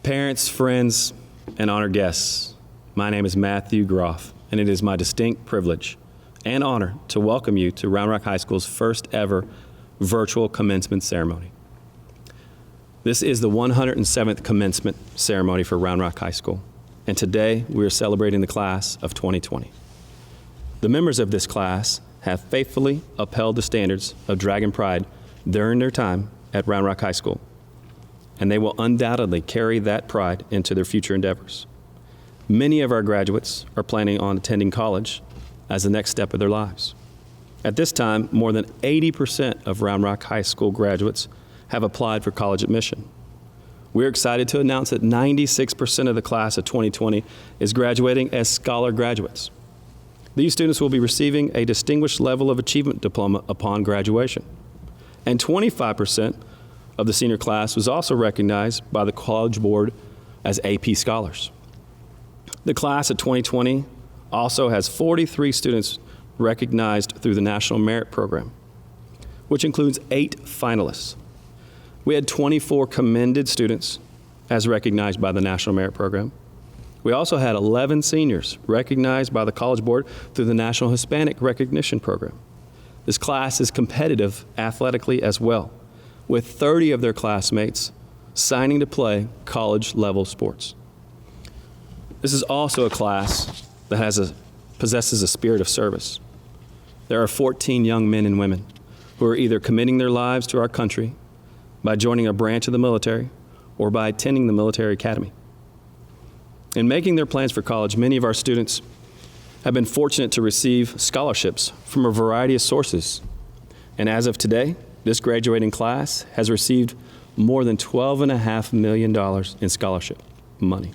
Parents, friends, and honored guests, my name is Matthew Groff, and it is my distinct privilege and honor to welcome you to Round Rock High School's first ever virtual commencement ceremony. This is the 107th commencement ceremony for Round Rock High School, and today we are celebrating the class of 2020. The members of this class have faithfully upheld the standards of Dragon Pride during their time at Round Rock High School, and they will undoubtedly carry that pride into their future endeavors. Many of our graduates are planning on attending college as the next step of their lives. At this time, more than 80% of Round Rock High School graduates have applied for college admission. We're excited to announce that 96% of the class of 2020 is graduating as scholar graduates. These students will be receiving a Distinguished Level of Achievement diploma upon graduation. And 25% of the senior class was also recognized by the College Board as AP Scholars. The class of 2020 also has 43 students recognized through the National Merit Program, which includes 8 finalists. We had 24 commended students as recognized by the National Merit Program. We also had 11 seniors recognized by the College Board through the National Hispanic Recognition Program. This class is competitive athletically as well, with 30 of their classmates signing to play college-level sports. This is also a class that possesses a spirit of service. There are 14 young men and women who are either committing their lives to our country by joining a branch of the military or by attending the military academy. In making their plans for college, many of our students have been fortunate to receive scholarships from a variety of sources. And as of today, this graduating class has received more than $12.5 million in scholarship money.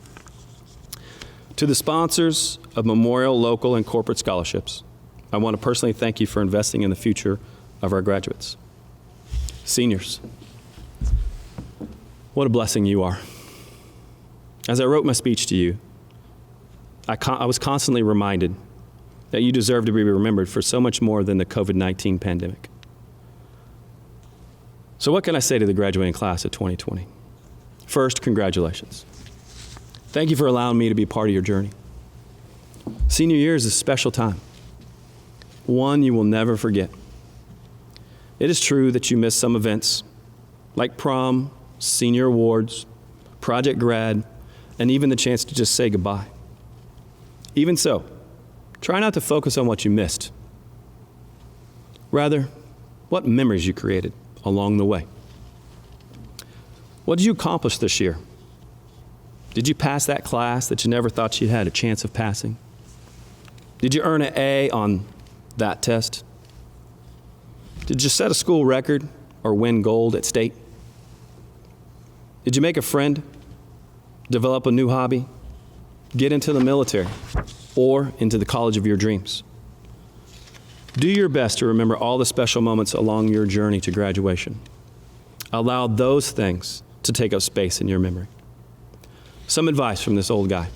To the sponsors of Memorial, Local, and Corporate Scholarships, I want to personally thank you for investing in the future of our graduates. Seniors, what a blessing you are. As I wrote my speech to you, I was constantly reminded that you deserve to be remembered for so much more than the COVID-19 pandemic. So what can I say to the graduating class of 2020? First, congratulations. Thank you for allowing me to be part of your journey. Senior year is a special time, one you will never forget. It is true that you missed some events like prom, senior awards, project grad, and even the chance to just say goodbye. Even so, try not to focus on what you missed. Rather, what memories you created along the way. What did you accomplish this year? Did you pass that class that you never thought you had a chance of passing? Did you earn an A on that test? Did you set a school record or win gold at state? Did you make a friend, develop a new hobby, get into the military, or into the college of your dreams? Do your best to remember all the special moments along your journey to graduation. Allow those things to take up space in your memory. Some advice from this old guy.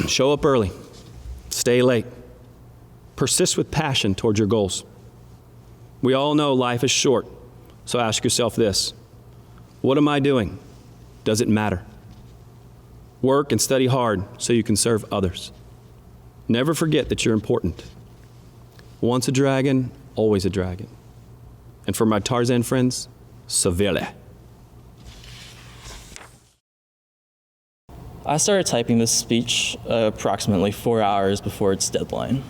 Show up early, stay late, persist with passion towards your goals. We all know life is short, so ask yourself this: what am I doing? Does it matter? Work and study hard so you can serve others. Never forget that you're important. Once a dragon, always a dragon. And for my Tarzan friends, Seville. I started typing this speech approximately 4 hours before its deadline.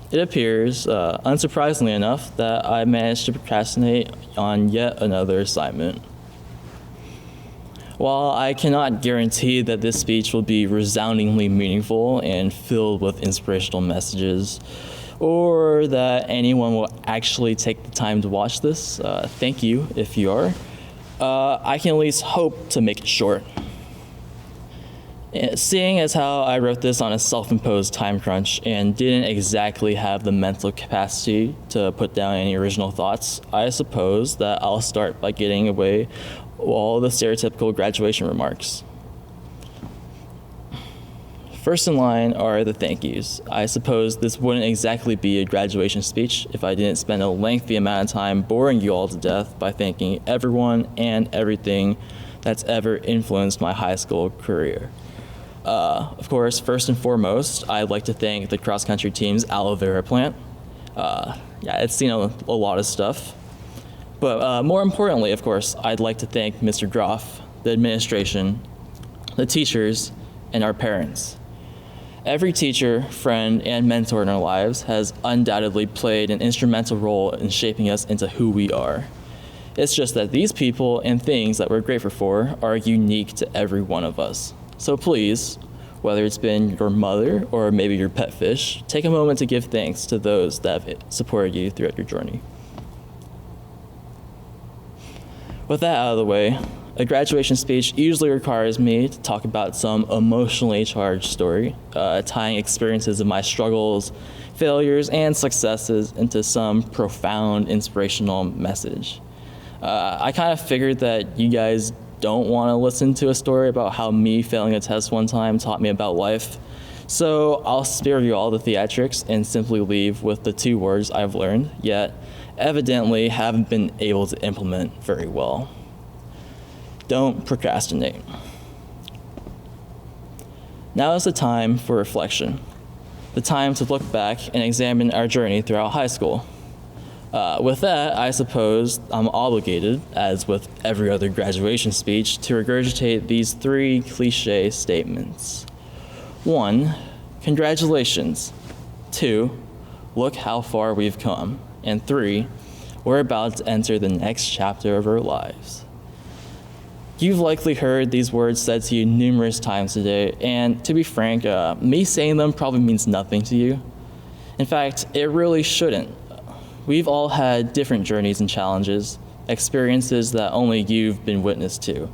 It appears, unsurprisingly enough, that I managed to procrastinate on yet another assignment. While I cannot guarantee that this speech will be resoundingly meaningful and filled with inspirational messages, or that anyone will actually take the time to watch this, thank you if you are, I can at least hope to make it short. Seeing as how I wrote this on a self-imposed time crunch and didn't exactly have the mental capacity to put down any original thoughts, I suppose that I'll start by getting away all the stereotypical graduation remarks. First in line are the thank yous. I suppose this wouldn't exactly be a graduation speech if I didn't spend a lengthy amount of time boring you all to death by thanking everyone and everything that's ever influenced my high school career. Of course, first and foremost, I'd like to thank the cross-country team's aloe vera plant. It's seen a lot of stuff. But more importantly, of course, I'd like to thank Mr. Groff, the administration, the teachers, and our parents. Every teacher, friend, and mentor in our lives has undoubtedly played an instrumental role in shaping us into who we are. It's just that these people and things that we're grateful for are unique to every one of us. So please, whether it's been your mother or maybe your pet fish, take a moment to give thanks to those that have supported you throughout your journey. With that out of the way, a graduation speech usually requires me to talk about some emotionally charged story, tying experiences of my struggles, failures, and successes into some profound inspirational message. I kind of figured that you guys don't want to listen to a story about how me failing a test one time taught me about life. So I'll spare you all the theatrics and simply leave with the 2 words I've learned, yet evidently haven't been able to implement very well. Don't procrastinate. Now is the time for reflection, the time to look back and examine our journey throughout high school. With that, I suppose I'm obligated, as with every other graduation speech, to regurgitate these 3 cliche statements. 1, congratulations. 2, look how far we've come. And 3, we're about to enter the next chapter of our lives. You've likely heard these words said to you numerous times today, and to be frank, me saying them probably means nothing to you. In fact, it really shouldn't. We've all had different journeys and challenges, experiences that only you've been witness to.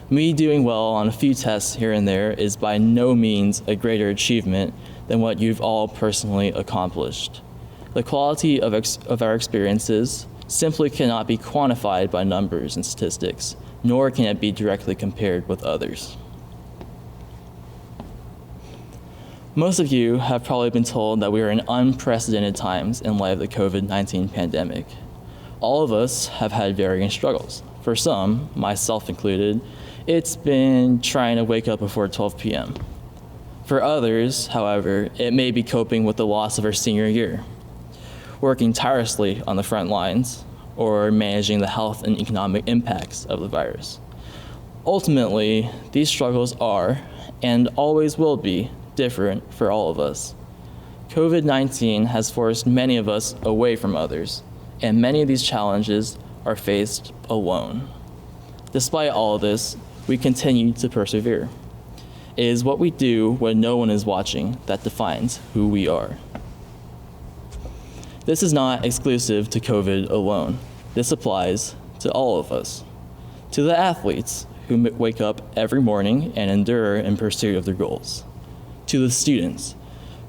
Me doing well on a few tests here and there is by no means a greater achievement than what you've all personally accomplished. The quality of our experiences simply cannot be quantified by numbers and statistics, nor can it be directly compared with others. Most of you have probably been told that we are in unprecedented times in light of the COVID-19 pandemic. All of us have had varying struggles. For some, myself included, it's been trying to wake up before 12 p.m. For others, however, it may be coping with the loss of our senior year, working tirelessly on the front lines, or managing the health and economic impacts of the virus. Ultimately, these struggles are, and always will be, different for all of us. COVID-19 has forced many of us away from others, and many of these challenges are faced alone. Despite all of this, we continue to persevere. It is what we do when no one is watching that defines who we are. This is not exclusive to COVID alone. This applies to all of us. To the athletes who wake up every morning and endure in pursuit of their goals. To the students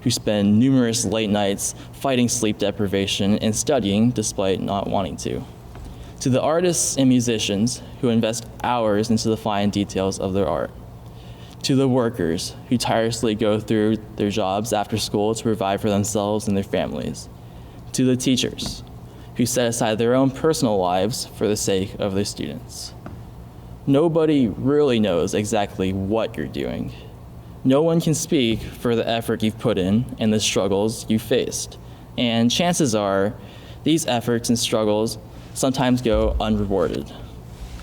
who spend numerous late nights fighting sleep deprivation and studying despite not wanting to. To the artists and musicians who invest hours into the fine details of their art. To the workers who tirelessly go through their jobs after school to provide for themselves and their families. To the teachers who set aside their own personal lives for the sake of their students. Nobody really knows exactly what you're doing. No one can speak for the effort you've put in and the struggles you faced. And chances are, these efforts and struggles sometimes go unrewarded.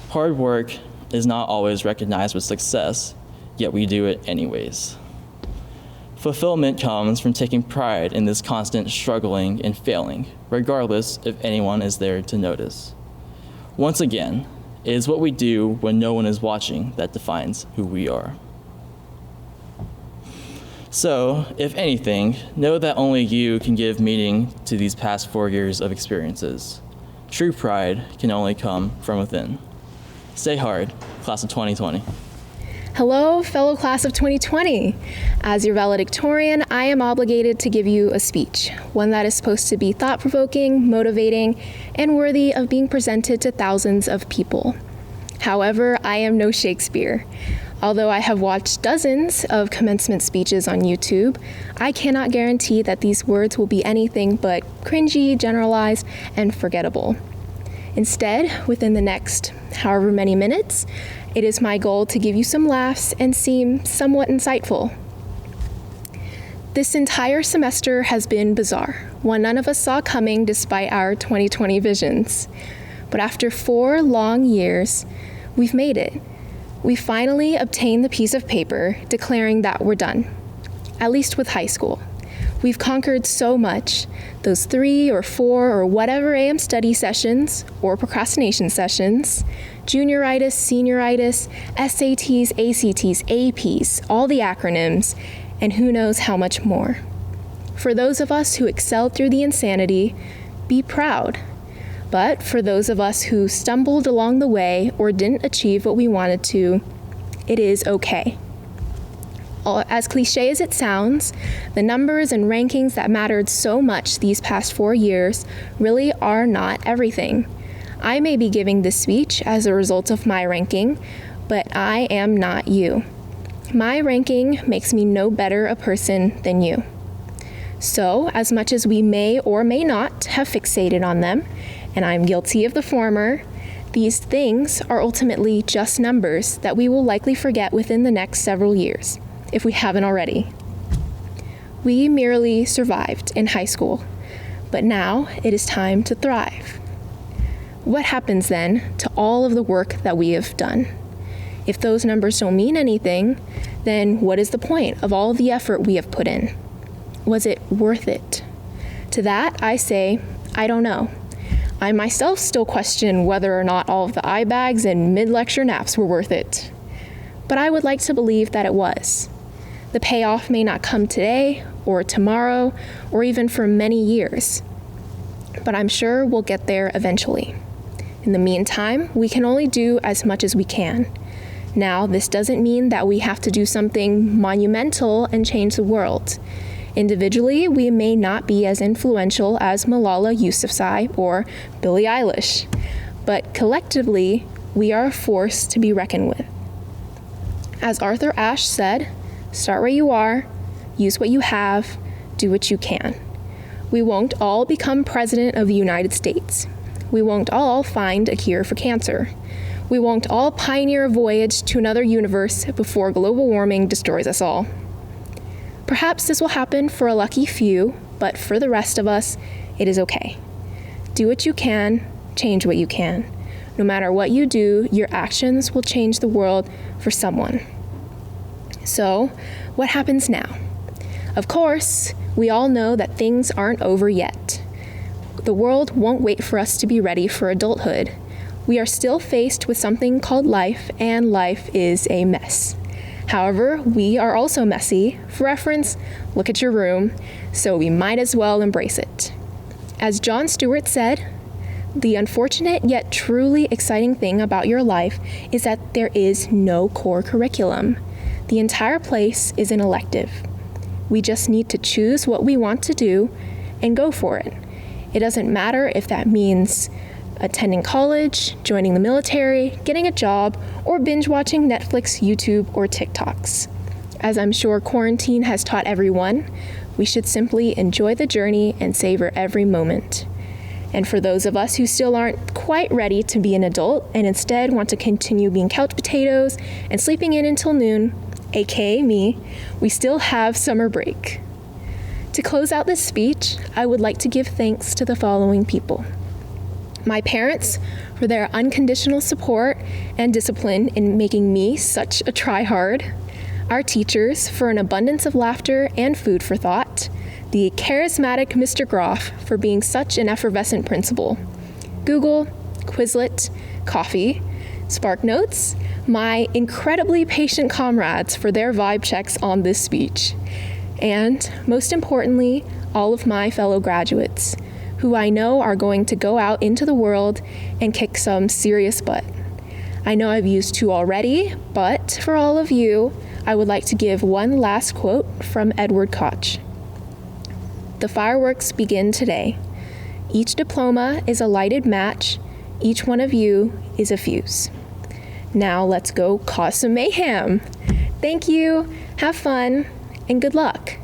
Hard work is not always recognized with success, yet we do it anyways. Fulfillment comes from taking pride in this constant struggling and failing, regardless if anyone is there to notice. Once again, it is what we do when no one is watching that defines who we are. So, if anything, know that only you can give meaning to these past 4 years of experiences. True pride can only come from within. Stay hard, class of 2020. Hello, fellow class of 2020. As your valedictorian, I am obligated to give you a speech, one that is supposed to be thought-provoking, motivating, and worthy of being presented to thousands of people. However, I am no Shakespeare. Although I have watched dozens of commencement speeches on YouTube, I cannot guarantee that these words will be anything but cringy, generalized, and forgettable. Instead, within the next however many minutes, it is my goal to give you some laughs and seem somewhat insightful. This entire semester has been bizarre, one none of us saw coming despite our 2020 visions. But after 4 long years, we've made it. We finally obtained the piece of paper declaring that we're done, at least with high school. We've conquered so much, those 3 or 4 or whatever AM study sessions or procrastination sessions, junioritis, senioritis, SATs, ACTs, APs, all the acronyms, and who knows how much more. For those of us who excelled through the insanity, be proud. But for those of us who stumbled along the way or didn't achieve what we wanted to, it is okay. As cliche as it sounds, the numbers and rankings that mattered so much these past 4 years really are not everything. I may be giving this speech as a result of my ranking, but I am not you. My ranking makes me no better a person than you. So, as much as we may or may not have fixated on them, and I'm guilty of the former, these things are ultimately just numbers that we will likely forget within the next several years, if we haven't already. We merely survived in high school, but now it is time to thrive. What happens then to all of the work that we have done? If those numbers don't mean anything, then what is the point of all the effort we have put in? Was it worth it? To that, I say, I don't know. I myself still question whether or not all of the eye bags and mid-lecture naps were worth it. But I would like to believe that it was. The payoff may not come today, or tomorrow, or even for many years. But I'm sure we'll get there eventually. In the meantime, we can only do as much as we can. Now, this doesn't mean that we have to do something monumental and change the world. Individually, we may not be as influential as Malala Yousafzai or Billie Eilish, but collectively, we are a force to be reckoned with. As Arthur Ashe said, start where you are, use what you have, do what you can. We won't all become president of the United States. We won't all find a cure for cancer. We won't all pioneer a voyage to another universe before global warming destroys us all. Perhaps this will happen for a lucky few, but for the rest of us, it is okay. Do what you can, change what you can. No matter what you do, your actions will change the world for someone. So, what happens now? Of course, we all know that things aren't over yet. The world won't wait for us to be ready for adulthood. We are still faced with something called life, and life is a mess. However, we are also messy. For reference, look at your room, so we might as well embrace it. As Jon Stewart said, the unfortunate yet truly exciting thing about your life is that there is no core curriculum. The entire place is an elective. We just need to choose what we want to do and go for it. It doesn't matter if that means attending college, joining the military, getting a job, or binge watching Netflix, YouTube, or TikToks. As I'm sure quarantine has taught everyone, we should simply enjoy the journey and savor every moment. And for those of us who still aren't quite ready to be an adult and instead want to continue being couch potatoes and sleeping in until noon, aka me, we still have summer break. To close out this speech, I would like to give thanks to the following people. My parents for their unconditional support and discipline in making me such a try-hard. Our teachers for an abundance of laughter and food for thought. The charismatic Mr. Groff for being such an effervescent principal. Google, Quizlet, Coffee, SparkNotes, my incredibly patient comrades for their vibe checks on this speech. And most importantly, all of my fellow graduates, who I know are going to go out into the world and kick some serious butt. I know I've used 2 already, but for all of you, I would like to give one last quote from Edward Koch. The fireworks begin today. Each diploma is a lighted match. Each one of you is a fuse. Now let's go cause some mayhem. Thank you, have fun, and good luck.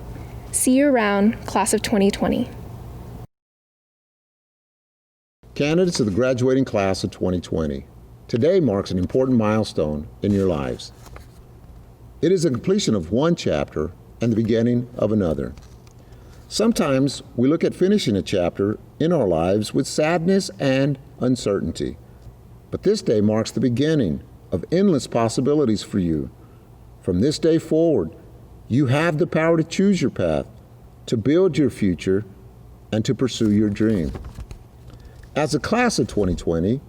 See you around, class of 2020. Candidates of the graduating class of 2020, today marks an important milestone in your lives. It is the completion of one chapter and the beginning of another. Sometimes we look at finishing a chapter in our lives with sadness and uncertainty. But this day marks the beginning of endless possibilities for you. From this day forward, you have the power to choose your path, to build your future, and to pursue your dream. As a class of 2020,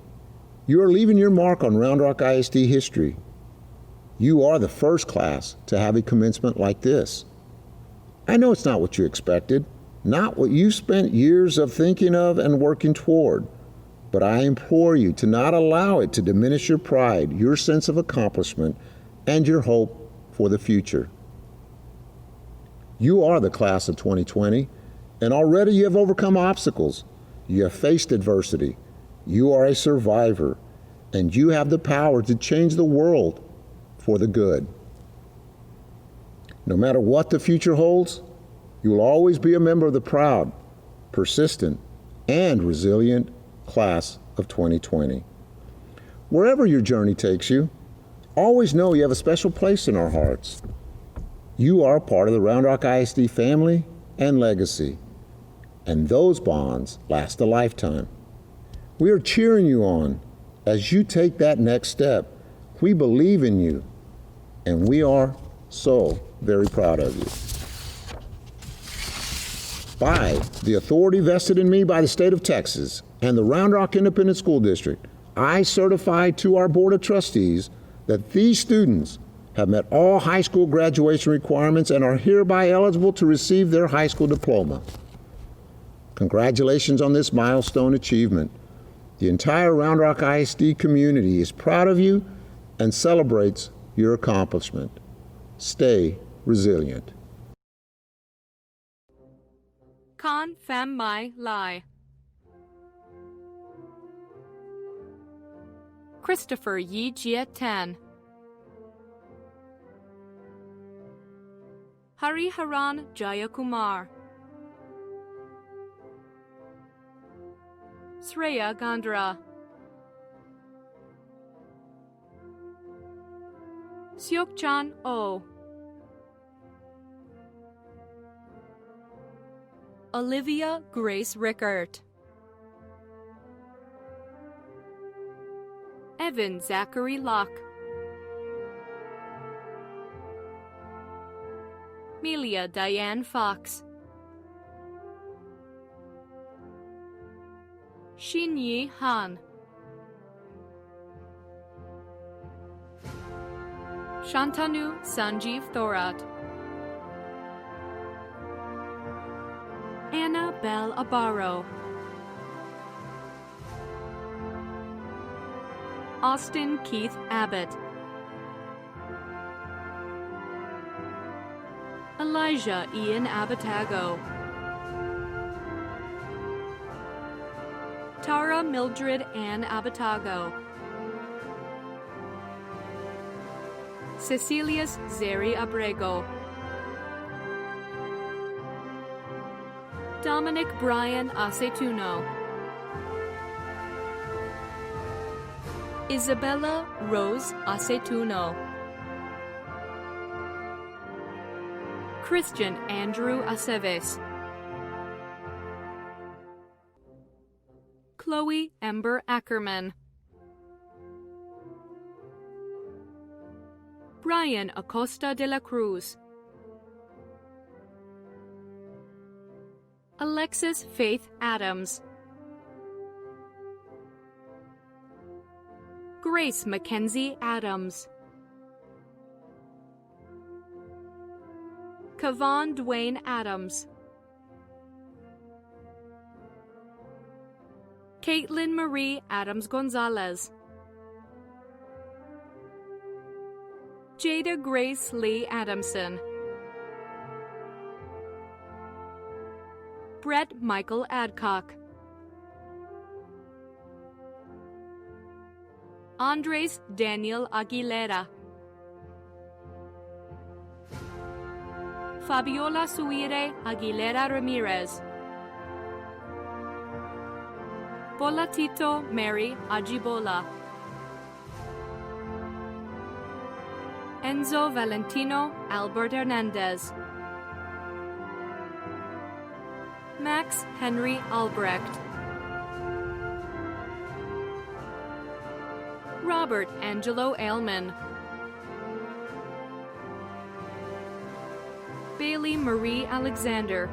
you are leaving your mark on Round Rock ISD history. You are the first class to have a commencement like this. I know it's not what you expected, not what you spent years of thinking of and working toward, but I implore you to not allow it to diminish your pride, your sense of accomplishment, and your hope for the future. You are the class of 2020, and already you have overcome obstacles. You have faced adversity. You are a survivor, and you have the power to change the world for the good. No matter what the future holds, you will always be a member of the proud, persistent, and resilient class of 2020. Wherever your journey takes you, always know you have a special place in our hearts. You are part of the Round Rock ISD family and legacy, and those bonds last a lifetime. We are cheering you on as you take that next step. We believe in you, and we are so very proud of you. By the authority vested in me by the state of Texas and the Round Rock Independent School District, I certify to our Board of Trustees that these students have met all high school graduation requirements and are hereby eligible to receive their high school diploma. Congratulations on this milestone achievement. The entire Round Rock ISD community is proud of you and celebrates your accomplishment. Stay resilient. Con Fam Mai Lai. Christopher Yi Jie Tan. Hariharan Jayakumar. Sreya Gandra. Seokchan Oh. Olivia Grace Rickert. Evan Zachary Locke. Melia Diane Fox. Xinyi Han. Shantanu Sanjeev Thorat. Anna Bell Abaro. Austin Keith Abbott. Elijah Ian Abatago. Tara Mildred Ann Abatago. Cecilius Zeri Abrego. Dominic Brian Acetuno. Isabella Rose Acetuno. Christian Andrew Aceves. Chloe Ember Ackerman. Brian Acosta de la Cruz. Alexis Faith Adams. Grace Mackenzie Adams. Kavon Dwayne Adams. Caitlin Marie Adams Gonzalez. Jada Grace Lee Adamson. Brett Michael Adcock. Andres Daniel Aguilera, Fabiola Suire Aguilera Ramirez, Bolatito Mary Ajibola, Enzo Valentino Albert Hernandez, Max Henry Albrecht, Robert Angelo Ailman, Bailey Marie Alexander,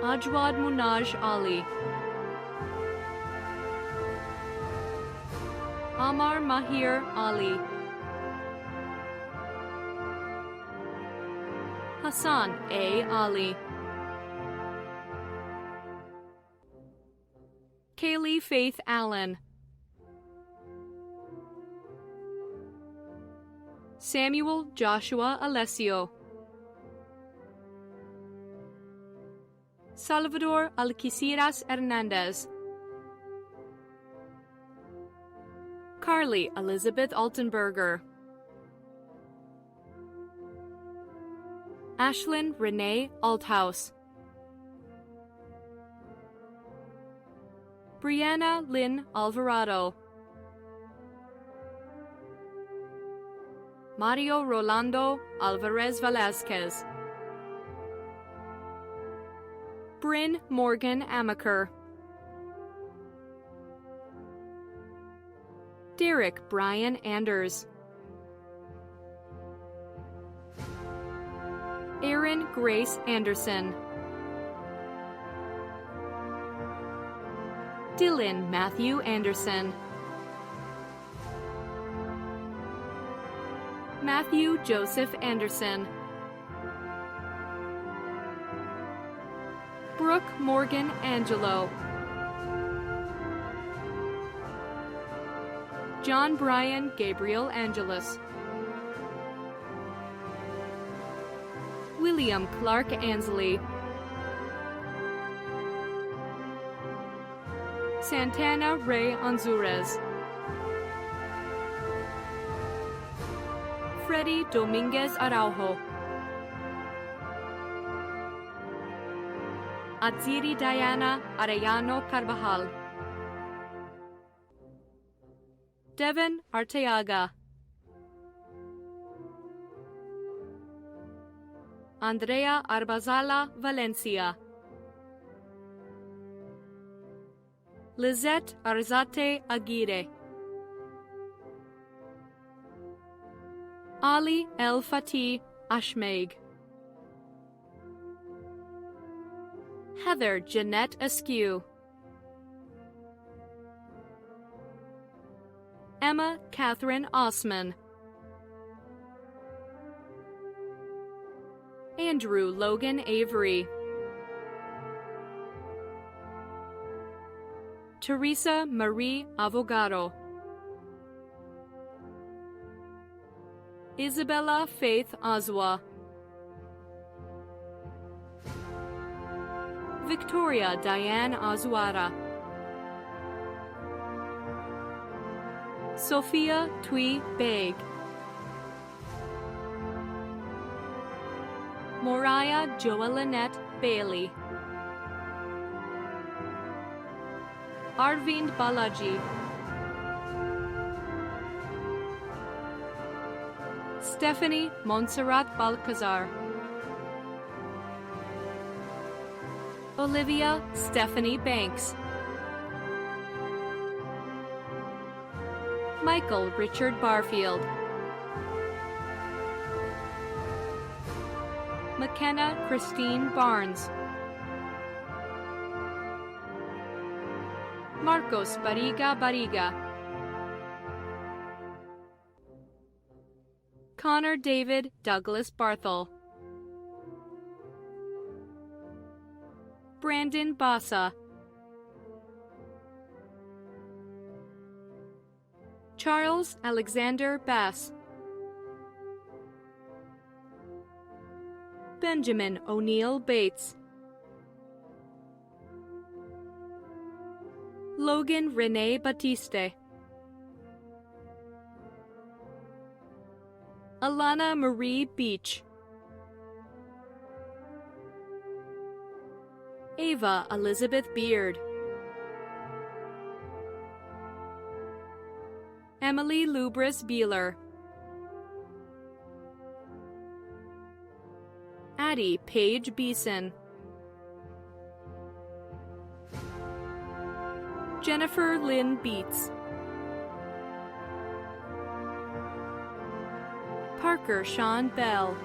Ajwad Munaj Ali, Amar Mahir Ali, Hassan A. Ali, Kaylee Faith Allen, Samuel Joshua Alessio, Salvador Alquiciras Hernandez, Carly Elizabeth Altenberger, Ashlyn Renee Althouse, Brianna Lynn Alvarado, Mario Rolando Alvarez Velazquez, Bryn Morgan Amaker, Derek Brian Anders, Erin Grace Anderson, Dylan Matthew Anderson, Matthew Joseph Anderson, Brooke Morgan Angelo, John Brian Gabriel Angelus, William Clark Ansley, Santana Ray Anzurez, Freddy Dominguez Araujo, Atziri Diana Arellano Carvajal, Devin Arteaga, Andrea Arbazala Valencia, Lizette Arzate Aguirre, Ali El Fatih Ashmeig, Heather Jeanette Askew, Emma Catherine Osman, Andrew Logan Avery, Teresa Marie Avogado, Isabella Faith Oswa, Victoria Diane Azuara, Sophia Tui Beg, Moriah Joelinette Bailey, Arvind Balaji, Stephanie Montserrat Balcazar, Olivia Stephanie Banks, Michael Richard Barfield, McKenna Christine Barnes, Marcos Bariga Bariga, Connor David Douglas Barthel, Brandon Bassa, Charles Alexander Bass, Benjamin O'Neill Bates, Logan Rene Batiste. Alana Marie Beach. Ava Elizabeth Beard. Emily Lubris Beeler. Addie Paige Beeson. Jennifer Lynn Beats. Parker Sean Bell.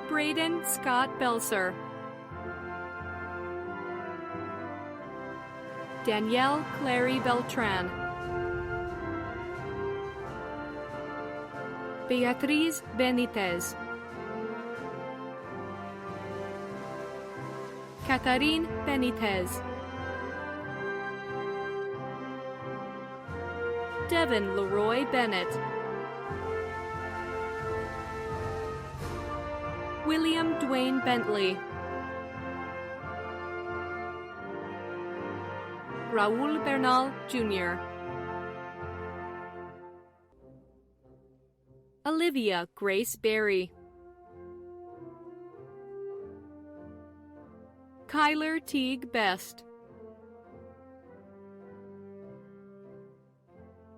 Braden Scott Belser. Danielle Clary Beltran. Beatriz Benitez. Catherine Benitez. Devin Leroy Bennett. William Dwayne Bentley. Raul Bernal Jr. Olivia Grace Berry. Kyler Teague Best.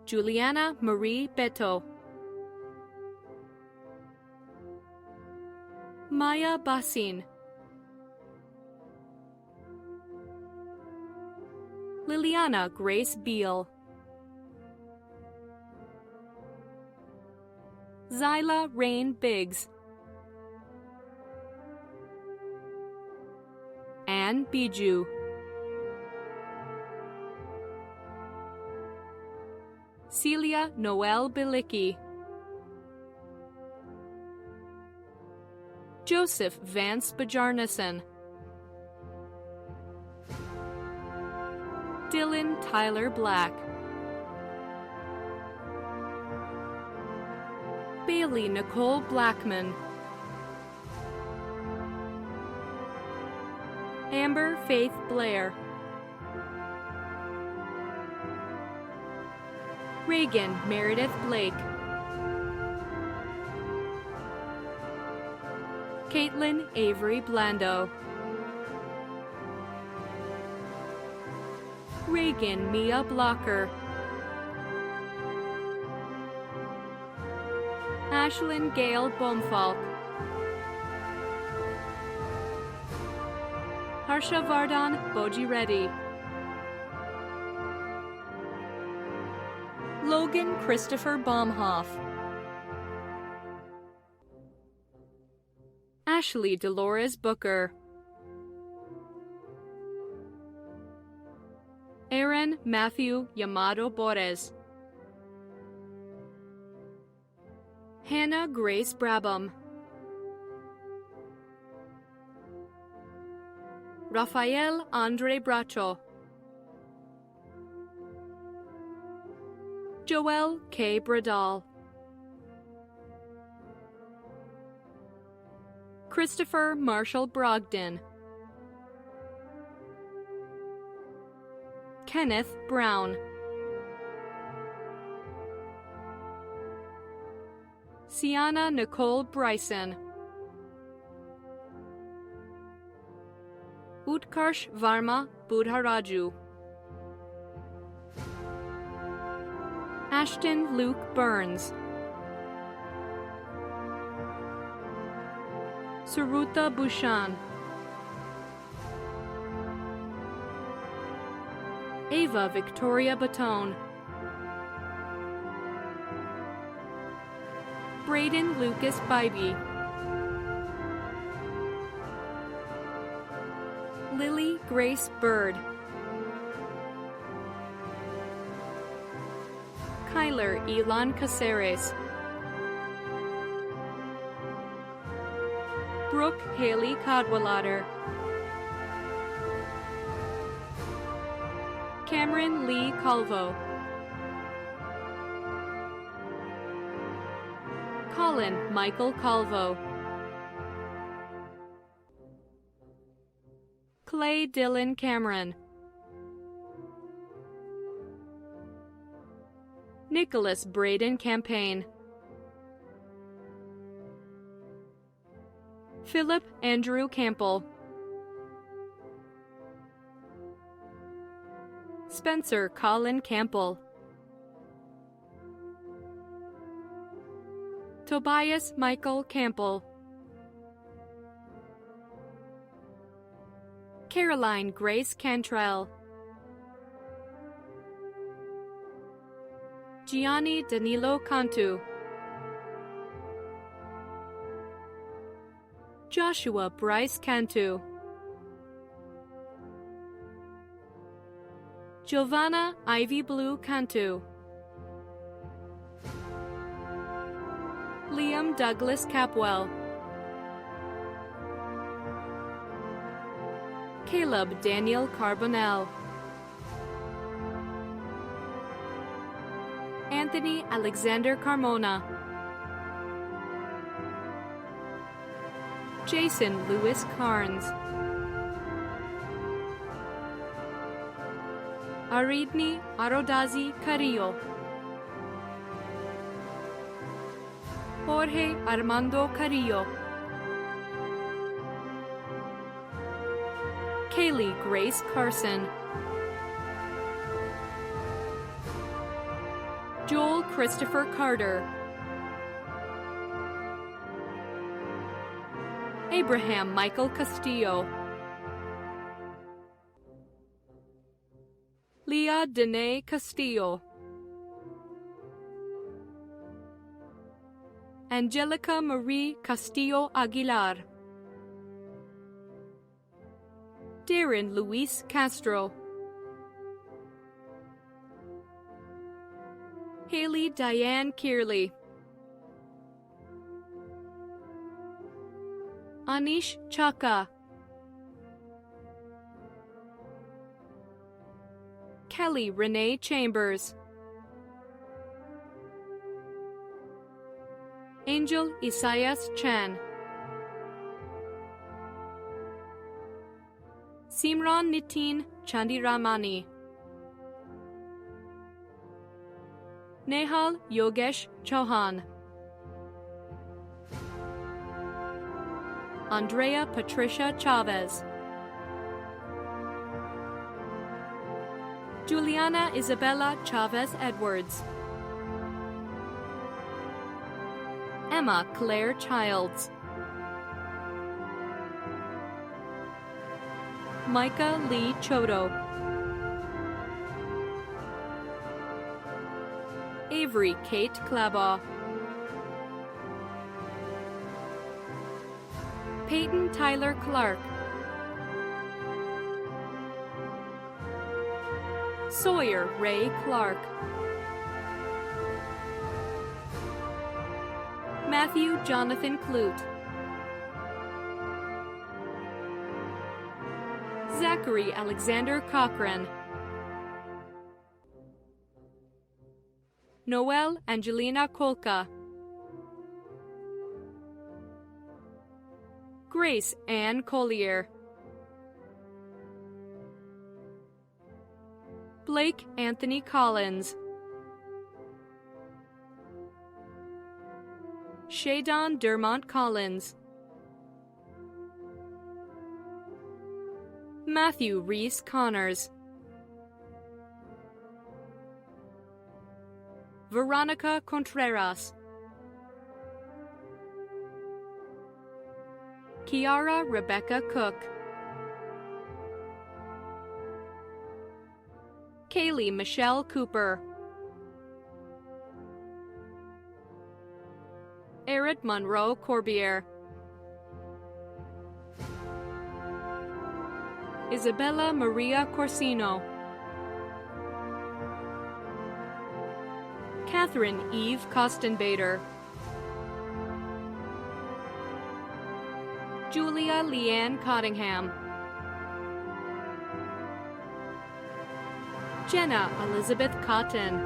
Juliana Marie Beto. Maya Basin. Liliana Grace Beal. Zyla Rain Biggs. Anne Bijou. Celia Noel Bilicki. Joseph Vance Bajarnason. Dylan Tyler Black. Bailey Nicole Blackman. Amber Faith Blair. Reagan Meredith Blake. Caitlin Avery Blando. Reagan Mia Blocker. Ashlyn Gail Bomfalk. Harsha Vardhan Boji Reddy. Logan Christopher Baumhoff. Ashley Dolores Booker. Aaron Matthew Yamato Borges. Hannah Grace Brabham. Rafael Andre Bracho. Joel K. Bradal. Christopher Marshall Brogdon. Kenneth Brown. Sienna Nicole Bryson. Utkarsh Varma Budharaju. Ashton Luke Burns. Saruta Bhushan. Ava Victoria Batone. Braden Lucas Bybee. Lily Grace Bird. Kyler Elon Caceres. Brooke Haley Cadwallader. Cameron Lee Calvo. Colin Michael Calvo. Clay Dylan Cameron, Nicholas Braden Campaign, Philip Andrew Campbell, Spencer Colin Campbell, Tobias Michael Campbell, Caroline Grace Cantrell, Gianni Danilo Cantu, Joshua Bryce Cantu, Giovanna Ivy Blue Cantu, Liam Douglas Capwell, Caleb Daniel Carbonell, Anthony Alexander Carmona, Jason Lewis Carnes, Aridni Arodazi Carrillo, Jorge Armando Carrillo, Kaylee Grace Carson, Joel Christopher Carter, Abraham Michael Castillo, Leah Danae Castillo, Angelica Marie Castillo Aguilar, Darren Luis Castro, Haley Diane Kearley, Anish Chaka, Kelly Renee Chambers, Angel Isaias Chan, Simran Nitin Chandiramani, Nehal Yogesh Chauhan, Andrea Patricia Chavez, Juliana Isabella Chavez Edwards, Emma Claire Childs, Micah Lee Chodo, Avery Kate Clabaugh, Peyton Tyler Clark, Sawyer Ray Clark, Matthew Jonathan Clute, Zachary Alexander Cochran, Noel Angelina Kolka, Grace Ann Collier, Blake Anthony Collins, Shadon Dermont Collins, Matthew Reese Connors, Veronica Contreras, Kiara Rebecca Cook, Kaylee Michelle Cooper, Erit Monroe Corbier, Isabella Maria Corsino, Catherine Eve Kostenbader, Julia Leanne Cottingham, Jenna Elizabeth Cotton,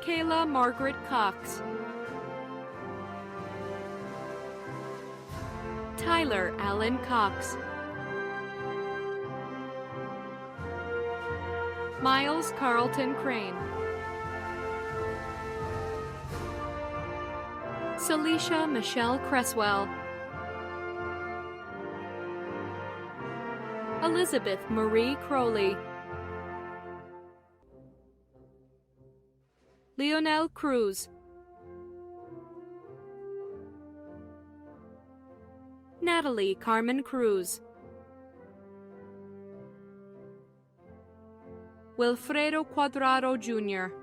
Kayla Margaret Cox, Tyler Allen Cox. Miles Carlton Crane. Celicia Michelle Cresswell. Elizabeth Marie Crowley. Leonel Cruz. Natalie Carmen Cruz. Wilfredo Cuadrado Jr.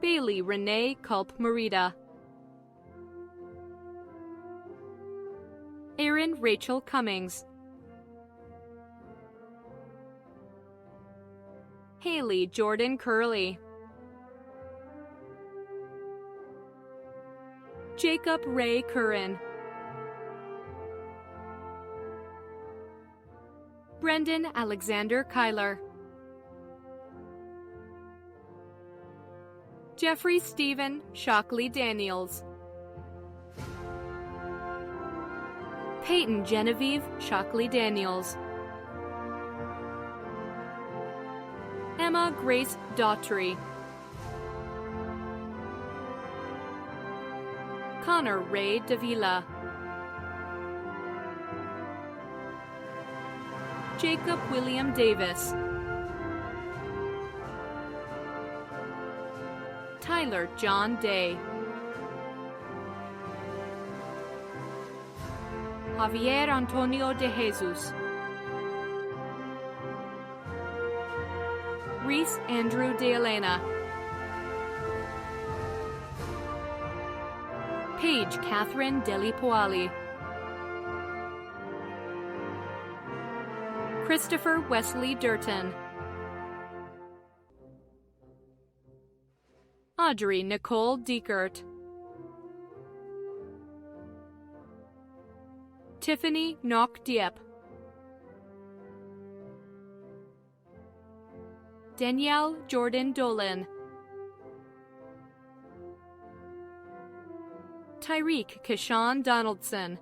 Bailey Renee Culp Merida. Erin Rachel Cummings. Haley Jordan Curley. Jacob Ray Curran. Brendan Alexander Kyler. Jeffrey Stephen Shockley Daniels. Peyton Genevieve Shockley Daniels. Emma Grace Daughtry. Connor Ray Davila. Jacob William Davis. Tyler John Day. Javier Antonio de Jesus. Reese Andrew de Elena. Paige Catherine Deli Poali. Christopher Wesley Durton. Audrey Nicole Diekert. Tiffany Nok Diep. Danielle Jordan Dolan. Tyreek Kashawn Donaldson.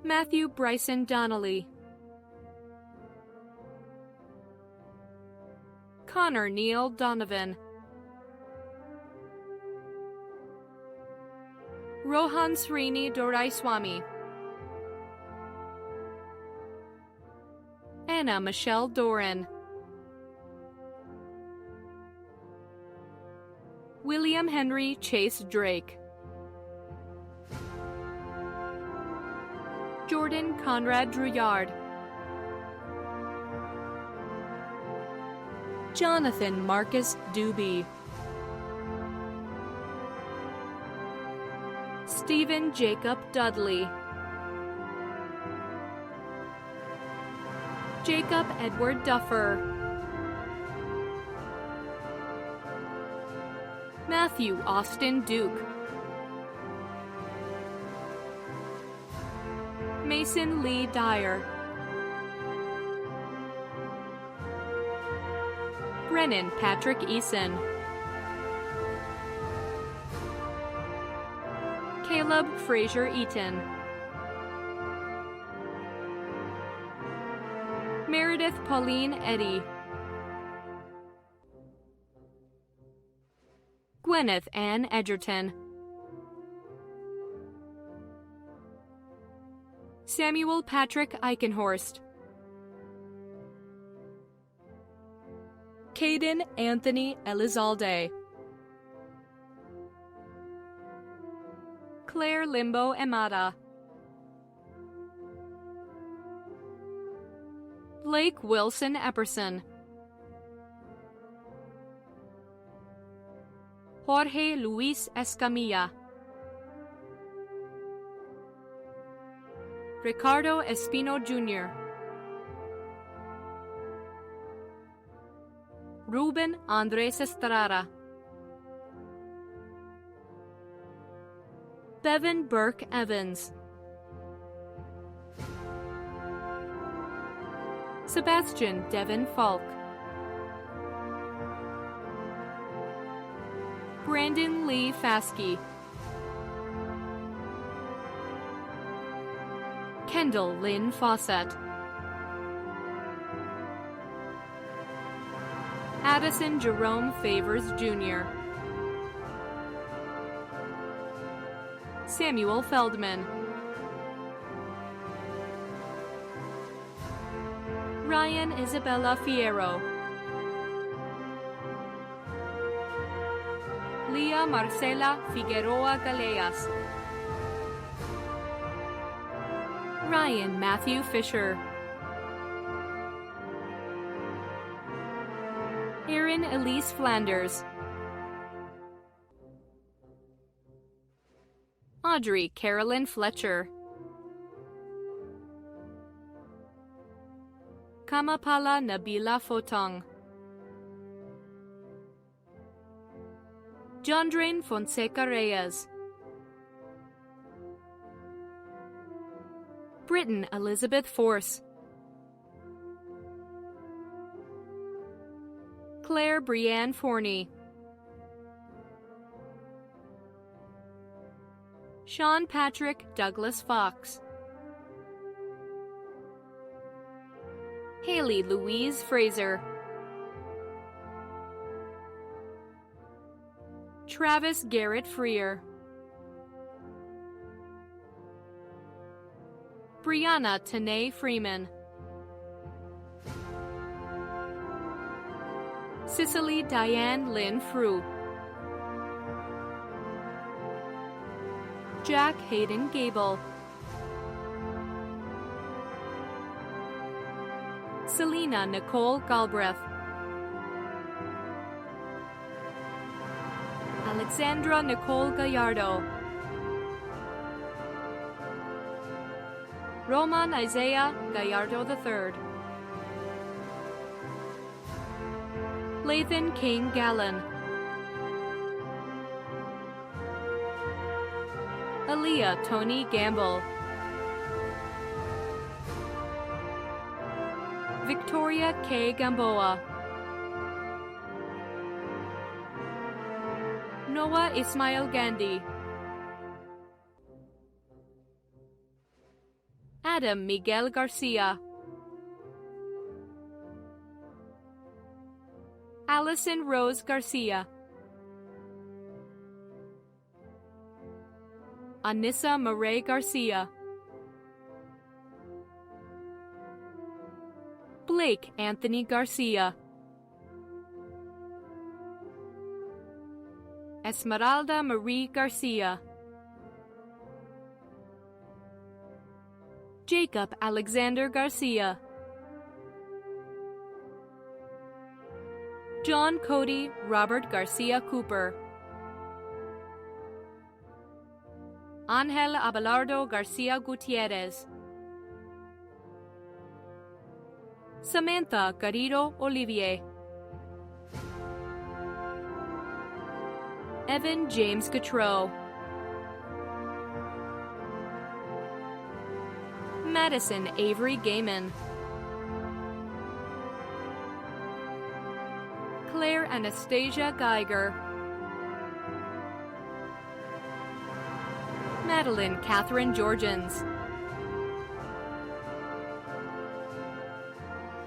Matthew Bryson Donnelly. Connor Neal Donovan. Rohan Srini Doraiswamy. Anna Michelle Doran. William Henry Chase Drake. Jordan Conrad Drouillard. Jonathan Marcus Doobie. Stephen Jacob Dudley. Jacob Edward Duffer. Matthew Austin Duke. Mason Lee Dyer. Brennan Patrick Eason. Caleb Fraser Eaton. Meredith Pauline Eddy. Gwyneth Ann Edgerton. Samuel Patrick Eichenhorst. Caden Anthony Elizalde. Claire Limbo Emada. Blake Wilson Epperson. Jorge Luis Escamilla. Ricardo Espino Jr. Ruben Andres Estrada. Bevan Burke Evans. Sebastian Devin Falk. Brandon Lee Faskey, Kendall Lynn Fawcett, Addison Jerome Favors Jr., Samuel Feldman, Ryan Isabella Fierro, Leah Marcela Figueroa Galeas, Ryan Matthew Fisher, Erin Elise Flanders, Audrey Carolyn Fletcher, Kamapala Nabila Fotong, Jondrain Fonseca Reyes, Britton Elizabeth Force, Claire Brianne Forney, Sean Patrick Douglas Fox, Haley Louise Fraser, Travis Garrett Freer, Brianna Tanae Freeman, Cicely Diane Lynn Frew, Jack Hayden Gable, Selena Nicole Galbraith, Alexandra Nicole Gallardo, Roman Isaiah Gallardo III, Lathan King Gallen, Aaliyah Tony Gamble, Victoria K. Gamboa, Noah Ismail Gandhi, Adam Miguel Garcia, Allison Rose Garcia, Anissa Murray Garcia, Blake Anthony Garcia, Esmeralda Marie Garcia, Jacob Alexander Garcia, John Cody Robert Garcia Cooper, Angel Abelardo Garcia Gutierrez, Samantha Garrido Olivier, Evan James Gautreau, Madison Avery Gaiman, Claire Anastasia Geiger, Madeline Catherine Georgians,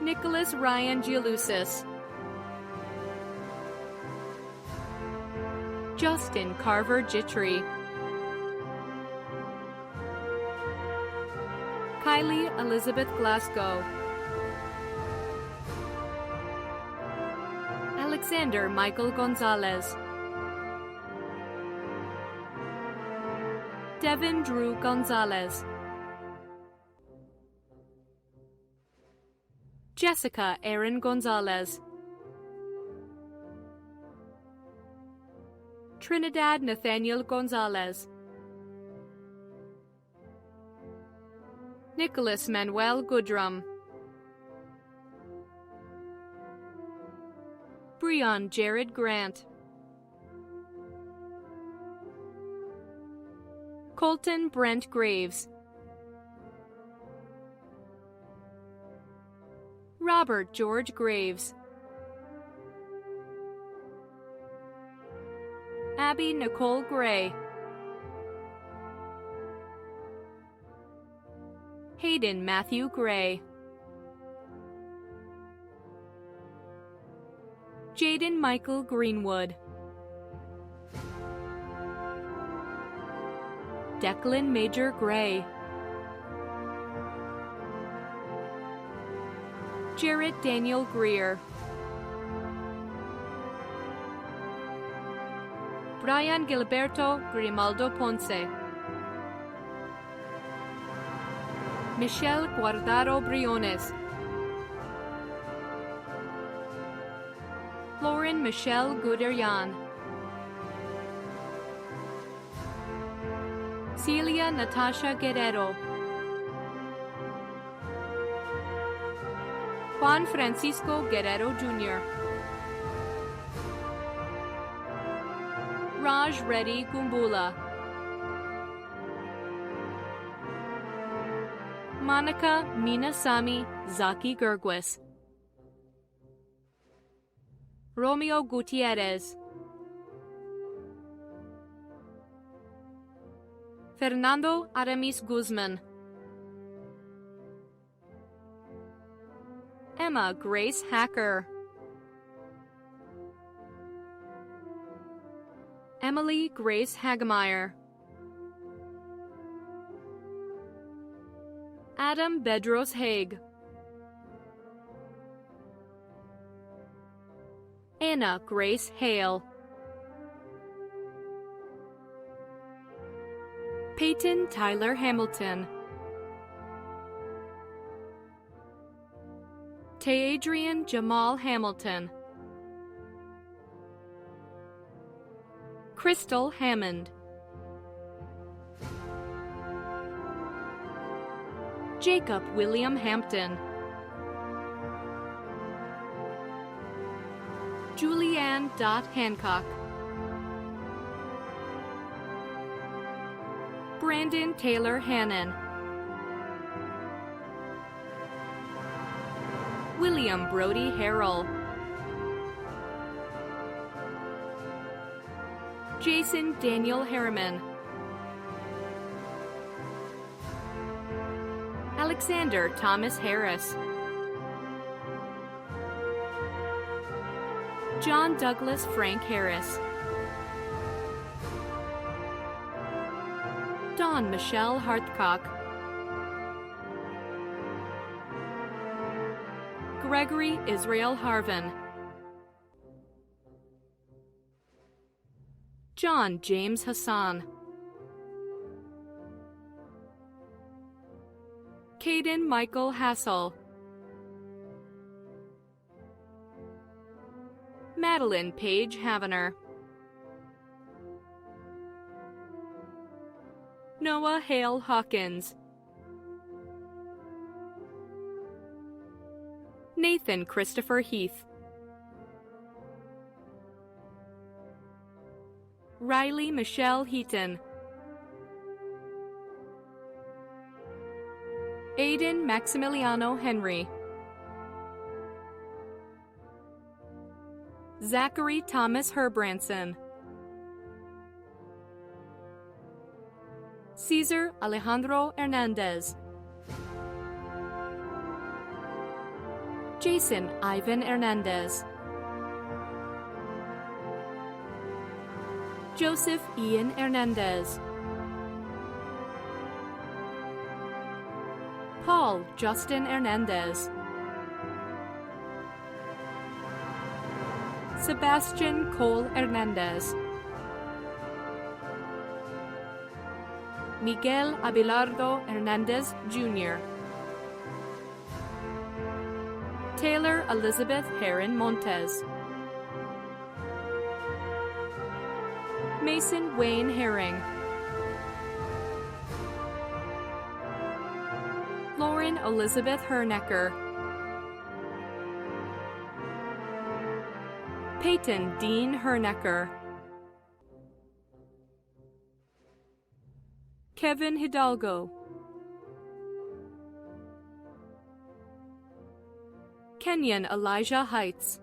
Nicholas Ryan Gialusis, Justin Carver Gitry, Kylie Elizabeth Glasgow, Alexander Michael Gonzalez, Devin Drew Gonzalez, Jessica Erin Gonzalez, Trinidad Nathaniel Gonzalez, Nicholas Manuel Goodrum, Breon Jared Grant, Colton Brent Graves, Robert George Graves, Abby Nicole Gray, Hayden Matthew Gray, Jaden Michael Greenwood, Declan Major Gray, Jarrett Daniel Greer, Brian Gilberto Grimaldo Ponce, Michelle Guardado Briones, Lauren Michelle Guderian, Celia Natasha Guerrero, Juan Francisco Guerrero Jr., Raj Reddy Gumbula, Monica Minasami Zaki Gerguis, Romeo Gutierrez, Fernando Aramis Guzman, Emma Grace Hacker, Emily Grace Hagemeyer, Adam Bedros Haig, Anna Grace Hale, Peyton Tyler Hamilton, Adrian Jamal Hamilton, Crystal Hammond, Jacob William Hampton, Julianne Dot Hancock, Brandon Taylor Hannon, William Brody Harrell, Jason Daniel Harriman, Alexander Thomas Harris, John Douglas Frank Harris, Dawn Michelle Hartcock, Gregory Israel Harvin, John James Hassan, Caden Michael Hassel, Madeline Page Havener, Noah Hale Hawkins, Nathan Christopher Heath, Riley Michelle Heaton, Aiden Maximiliano Henry, Zachary Thomas Herbranson, Cesar Alejandro Hernandez, Jason Ivan Hernandez, Joseph Ian Hernandez, Paul Justin Hernandez, Sebastian Cole Hernandez, Miguel Abelardo Hernandez Jr., Taylor Elizabeth Heron Montes, Mason Wayne Herring, Lauren Elizabeth Hernecker, Peyton Dean Hernecker, Kevin Hidalgo, Kenyon Elijah Heights,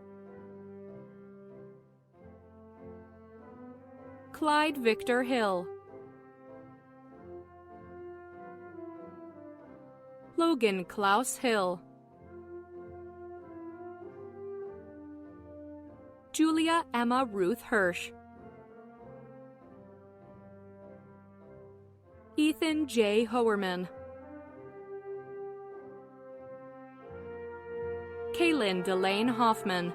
Clyde Victor Hill, Logan Klaus Hill, Julia Emma Ruth Hirsch, Ethan J. Howerman, Kaylin Delane Hoffman,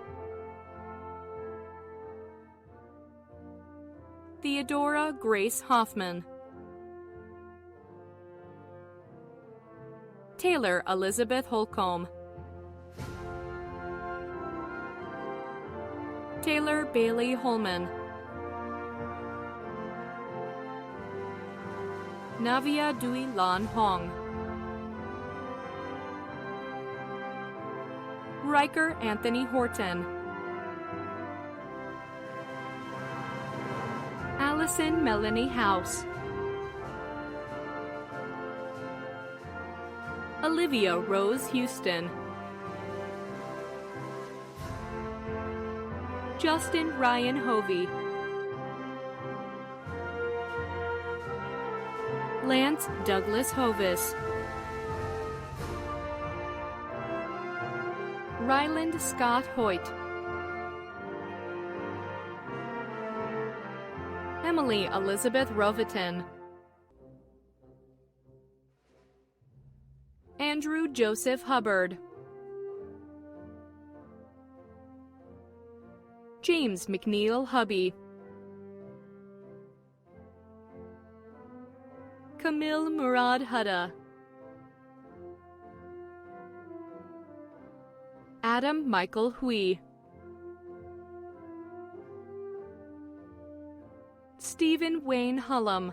Theodora Grace Hoffman, Taylor Elizabeth Holcomb, Taylor Bailey Holman, Navia Dui Lan Hong, Riker Anthony Horton, Allison Melanie House, Olivia Rose Houston, Justin Ryan Hovey, Lance Douglas Hovis, Ryland Scott Hoyt, Emily Elizabeth Roviton, Andrew Joseph Hubbard, James McNeil Hubby, Camille Murad Hudda, Adam Michael Hui, Stephen Wayne Hullum,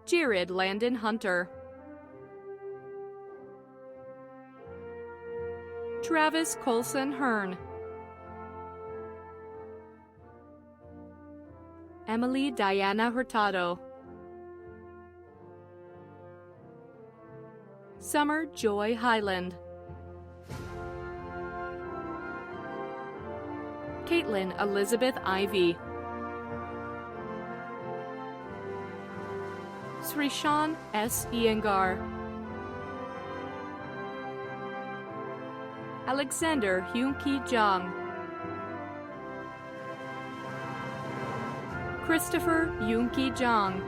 Jared Landon Hunter, Travis Colson Hearn, Emily Diana Hurtado, Summer Joy Highland, Caitlin Elizabeth Ivy, Srishan S. Iyengar, Alexander Hyun-Ki Jung, Christopher Yoon-Ki Jung,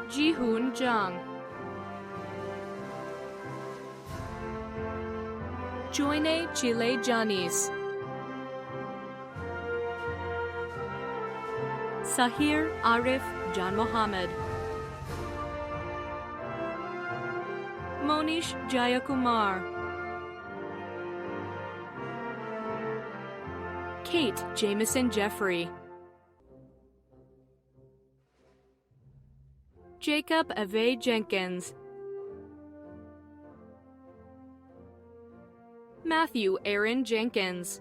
Ji-Hoon Jung, Joyne Chile Janis, Sahir Arif Jan Mohammed, Monish Jayakumar, Kate Jameson Jeffrey, Jacob Ave Jenkins, Matthew Aaron Jenkins,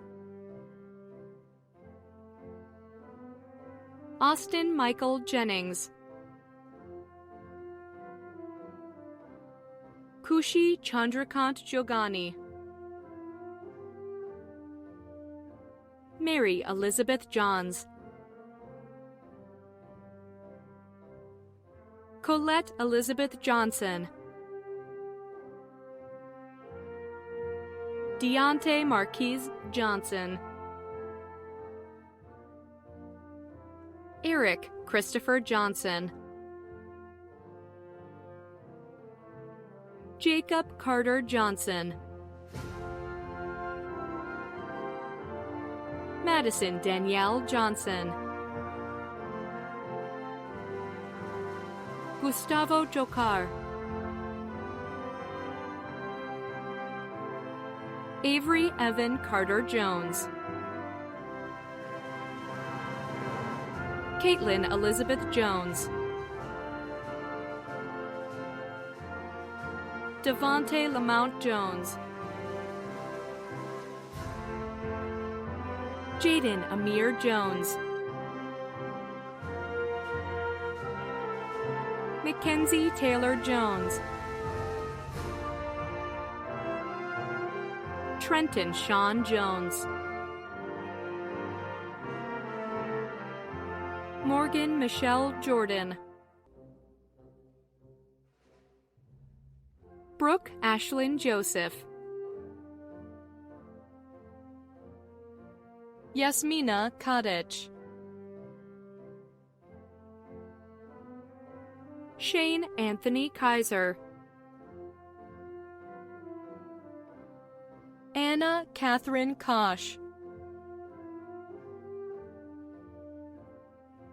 Austin Michael Jennings, Kushi Chandrakant Jogani, Mary Elizabeth Johns, Colette Elizabeth Johnson, Deontay Marquise Johnson, Eric Christopher Johnson, Jacob Carter Johnson, Madison Danielle Johnson, Gustavo Jokar, Avery Evan Carter Jones, Caitlin Elizabeth Jones, Devontae Lamount Jones, Jaden Amir Jones, Mackenzie Taylor Jones, Trenton Sean Jones. Morgan Michelle Jordan. Brooke Ashlyn Joseph. Yasmina Kadich. Shane Anthony Kaiser. Anna Catherine Kosh.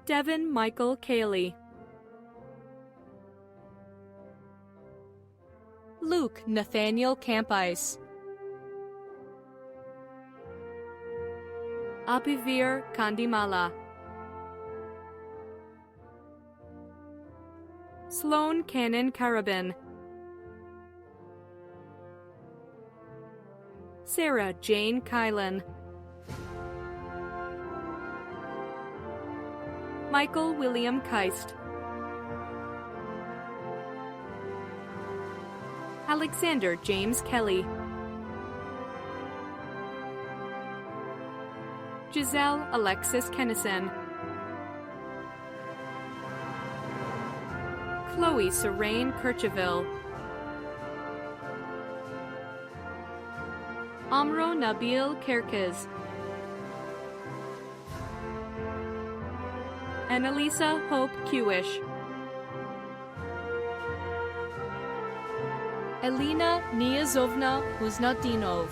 Devin Michael Cayley. Luke Nathaniel Campice. Abhivir Kandimala. Sloan Cannon Carabin. Sarah Jane Kylan. Michael William Keist. Alexander James Kelly. Giselle Alexis Kennison. Chloe Serene Kircheville. Amro Nabil Kirkiz. Annalisa Hope Kiwish. Elina Niazovna Huznadinov.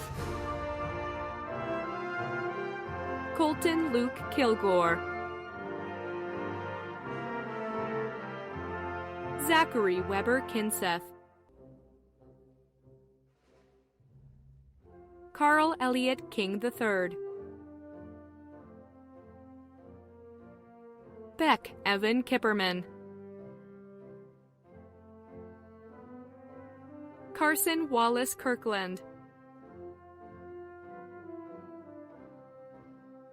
Colton Luke Kilgore. Zachary Weber Kinseth. Carl Elliott King III. Beck Evan Kipperman. Carson Wallace Kirkland.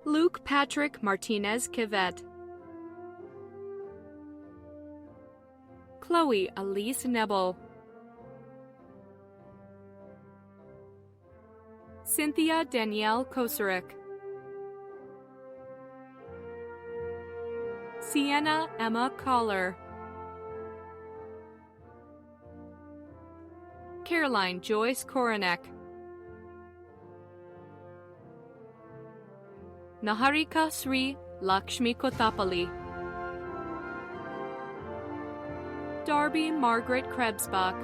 Luke Patrick Martinez Kivet. Chloe Elise Nebel. Cynthia Danielle Kosarik. Sienna Emma Collar. Caroline Joyce Koronek. Naharika Sri Lakshmi Kotapali. Darby Margaret Krebsbach.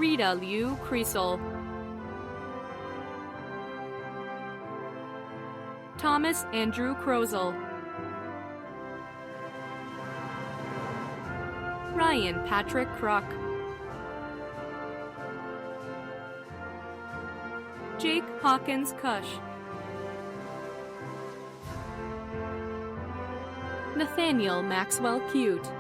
Rita Liu Kriesel. Thomas Andrew Krozel. Ryan Patrick Kruk. Jake Hawkins Cush. Nathaniel Maxwell Cute.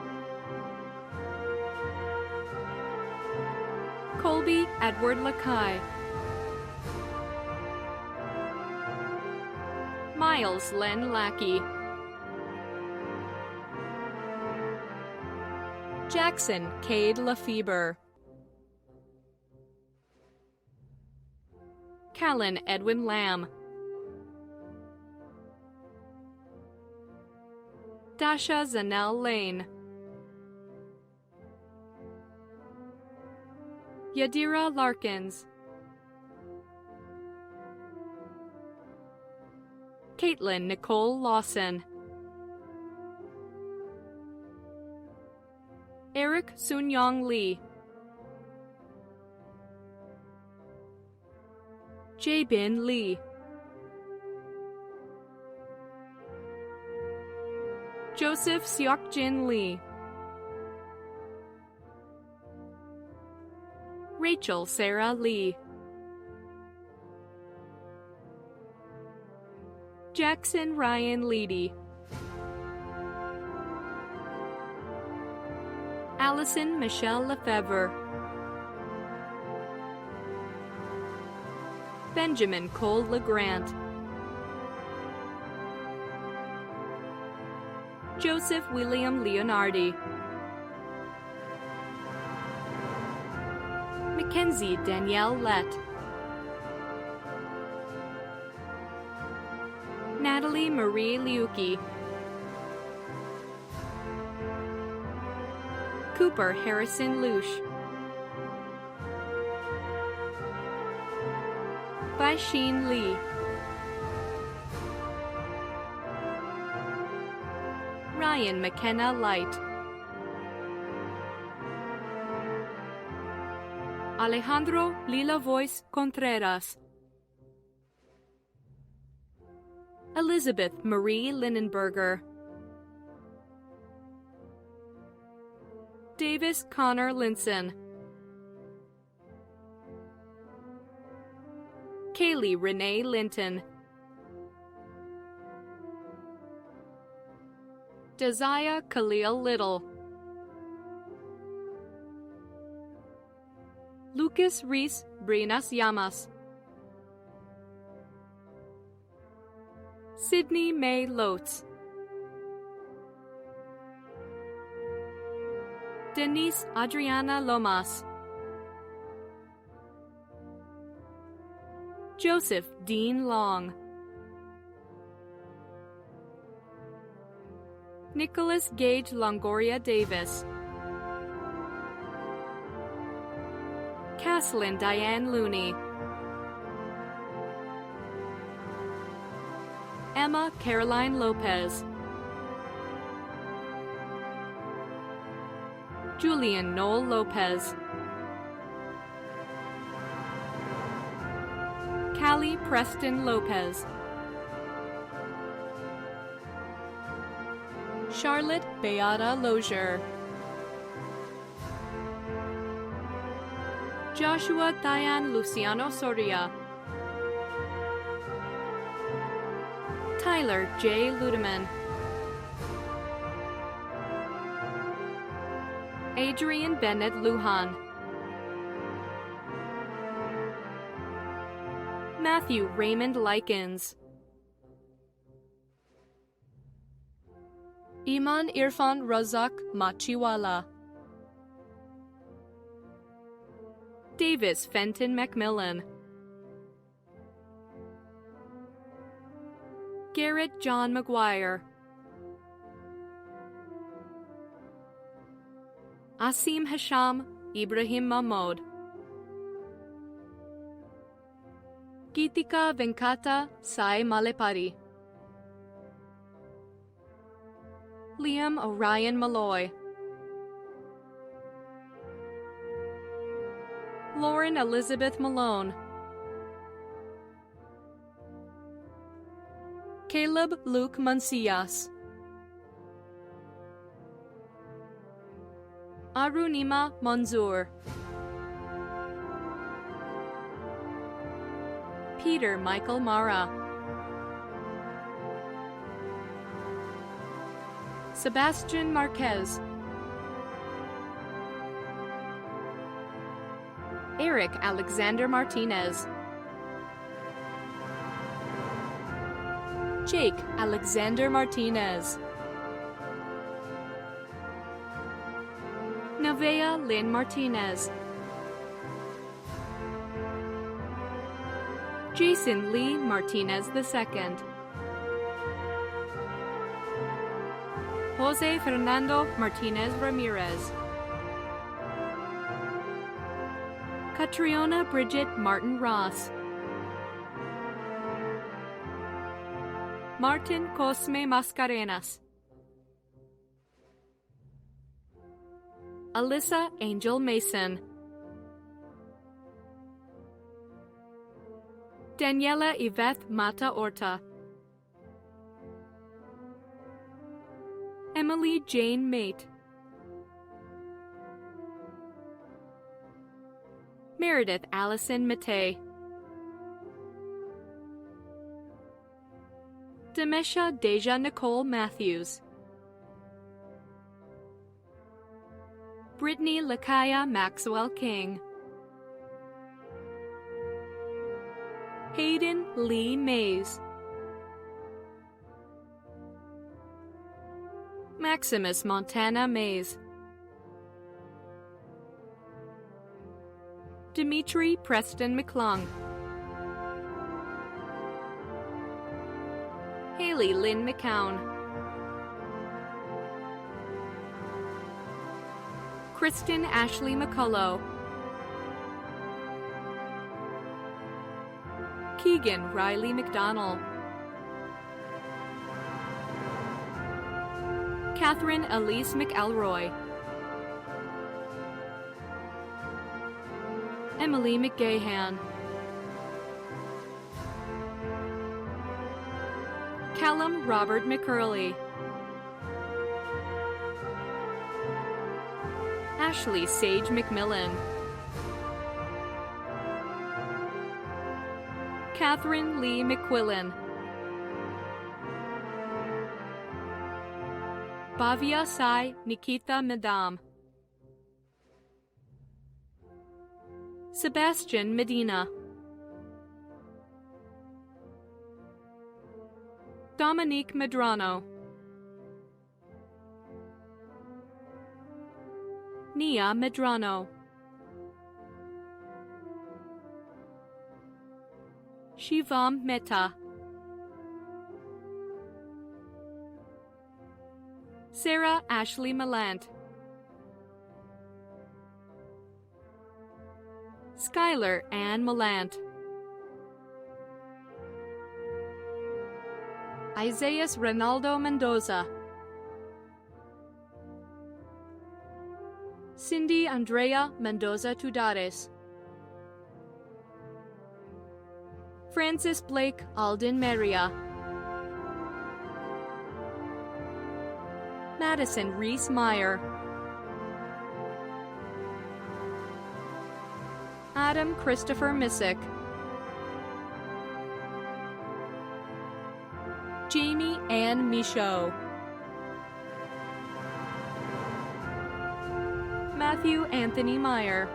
Colby Edward Lakai. Miles Len Lackey. Jackson Cade Lefebvre. Callan Edwin Lamb. Dasha Zanel Lane. Yadira Larkins. Caitlin Nicole Lawson. Eric Sunyong Lee. Jabin Lee. Joseph Seokjin Lee. Rachel Sarah Lee. Jackson Ryan Leedy. Allison Michelle Lefebvre. Benjamin Cole LeGrant. Joseph William Leonardi. Mackenzie Danielle Lett, Natalie Marie Liuki, Cooper Harrison Lush, Baishin Lee, Ryan McKenna Light, Alejandro Lilavois Contreras, Elizabeth Marie Linenberger, Davis Connor Linson, Kaylee Renee Linton, Desire Khalil Little, Lucas Reese Brinas Llamas, Sydney May Lotes, Denise Adriana Lomas, Joseph Dean Long, Nicholas Gage Longoria Davis, Caslin Diane Looney, Emma Caroline Lopez, Julian Noel Lopez, Callie Preston Lopez, Charlotte Beata Lozier, Joshua Diane Luciano Soria, Tyler J. Ludeman, Adrian Bennett Lujan, Matthew Raymond Likens, Iman Irfan Razak Machiwala, Davis Fenton Macmillan, Garrett John McGuire, Asim Hasham Ibrahim Mahmoud, Geetika Venkata Sai Malepari, Liam Orion Malloy, Lauren Elizabeth Malone, Caleb Luke Mancias, Arunima Manzoor, Peter Michael Mara, Sebastian Marquez, Eric Alexander Martinez, Jake Alexander Martinez, Nevaeh Lynn Martinez, Jason Lee Martinez II, Jose Fernando Martinez Ramirez, Catriona Bridget Martin Ross, Martin Cosme Mascarenas, Alyssa Angel Mason, Daniela Yvette Mata Orta, Emily Jane Mate, Meredith Allison Matei, Demesha Deja Nicole Matthews, Brittany Lakaya Maxwell King, Hayden Lee Mays, Maximus Montana Mays, Dimitri Preston McClung, Haley Lynn McCown, Kristen Ashley McCullough, Keegan Riley McDonald, Catherine Elise McElroy, Emily McGahan, Callum Robert McCurley, Ashley Sage McMillan, Catherine Lee McQuillan, Bhavya Sai Nikita Madam, Sebastian Medina, Dominique Medrano, Nia Medrano, Shivam Mehta, Sarah Ashley Malant, Skylar Ann Malant, Isaias Ronaldo Mendoza, Cindy Andrea Mendoza Tudares, Francis Blake Alden Maria, Madison Reese Meyer, Adam Christopher Missick, Jamie Ann Michaud, Matthew Anthony Meyer,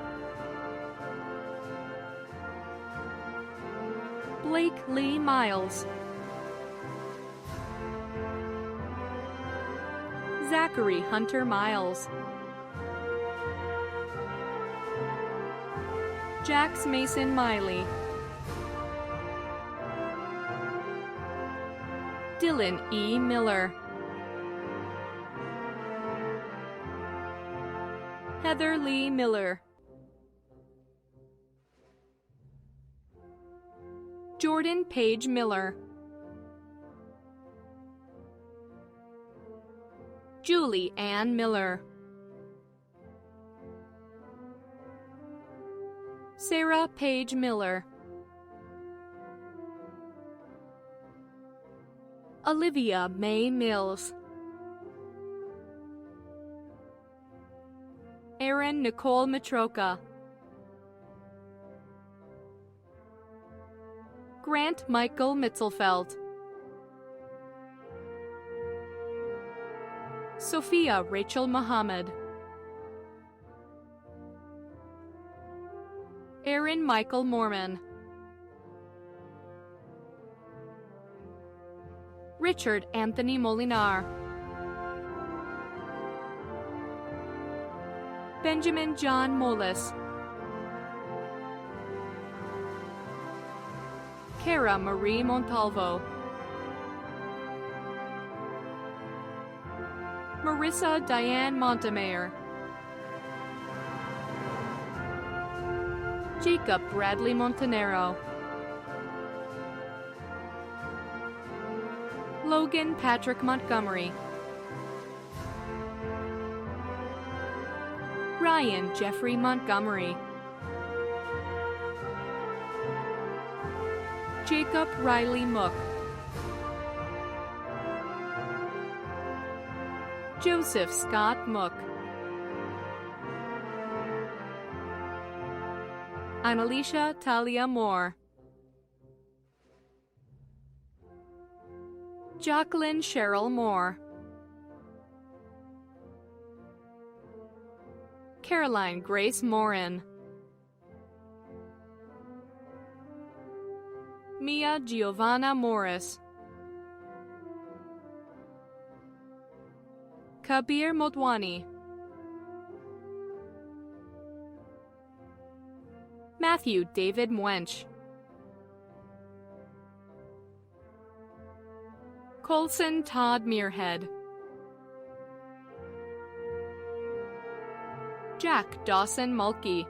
Blake Lee Miles, Zachary Hunter Miles, Jax Mason Miley, Dylan E. Miller, Heather Lee Miller, Jordan Page Miller, Julie Ann Miller, Sarah Page Miller, Olivia May Mills, Erin Nicole Matroka, Grant Michael Mitzelfeld, Sophia Rachel Muhammad, Aaron Michael Morman, Richard Anthony Molinar, Benjamin John Molis, Cara Marie Montalvo, Marissa Diane Montemayor, Jacob Bradley Montanero, Logan Patrick Montgomery, Ryan Jeffrey Montgomery, Jacob Riley Mook, Joseph Scott Mook, Annalicia Talia Moore, Jacqueline Cheryl Moore, Caroline Grace Morin, Mia Giovanna Morris, Kabir Motwani, Matthew David Mwench. Colson Todd Muirhead. Jack Dawson Mulkey.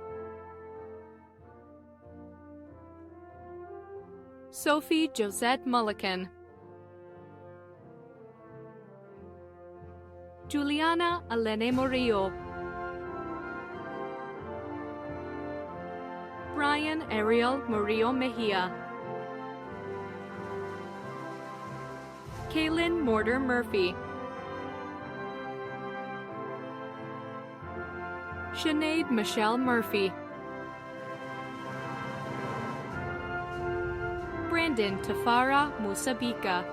Sophie Josette Mulliken. Juliana Elene Murillo. Brian Ariel Murillo Mejia. Kaylin Mortar Murphy. Sinead Michelle Murphy. Brandon Tafara Musabika.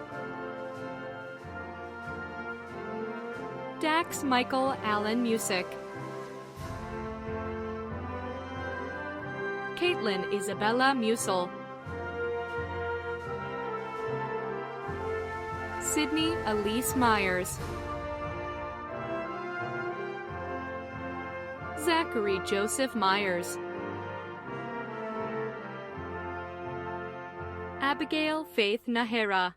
Dax Michael Allen Music. Caitlin Isabella Musel. Sydney Elise Myers. Zachary Joseph Myers. Abigail Faith Nahera.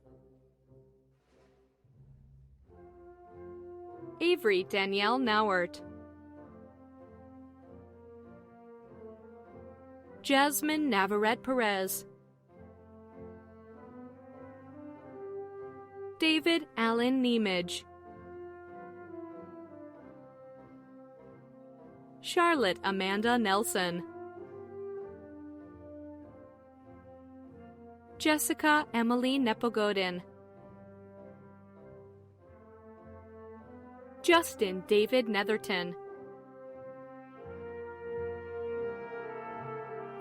Avery Danielle Nauert. Jasmine Navarette Perez. David Allen Nemage. Charlotte Amanda Nelson. Jessica Emily Nepogodin. Justin David Netherton.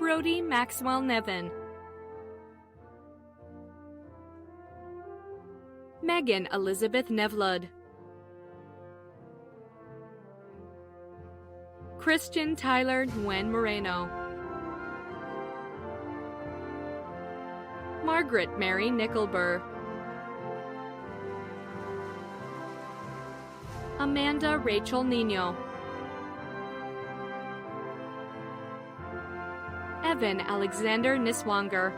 Brody Maxwell Nevin. Megan Elizabeth Nevlud. Christian Tyler Nguyen Moreno. Margaret Mary Nickelber. Amanda Rachel Nino. Evan Alexander Niswanger.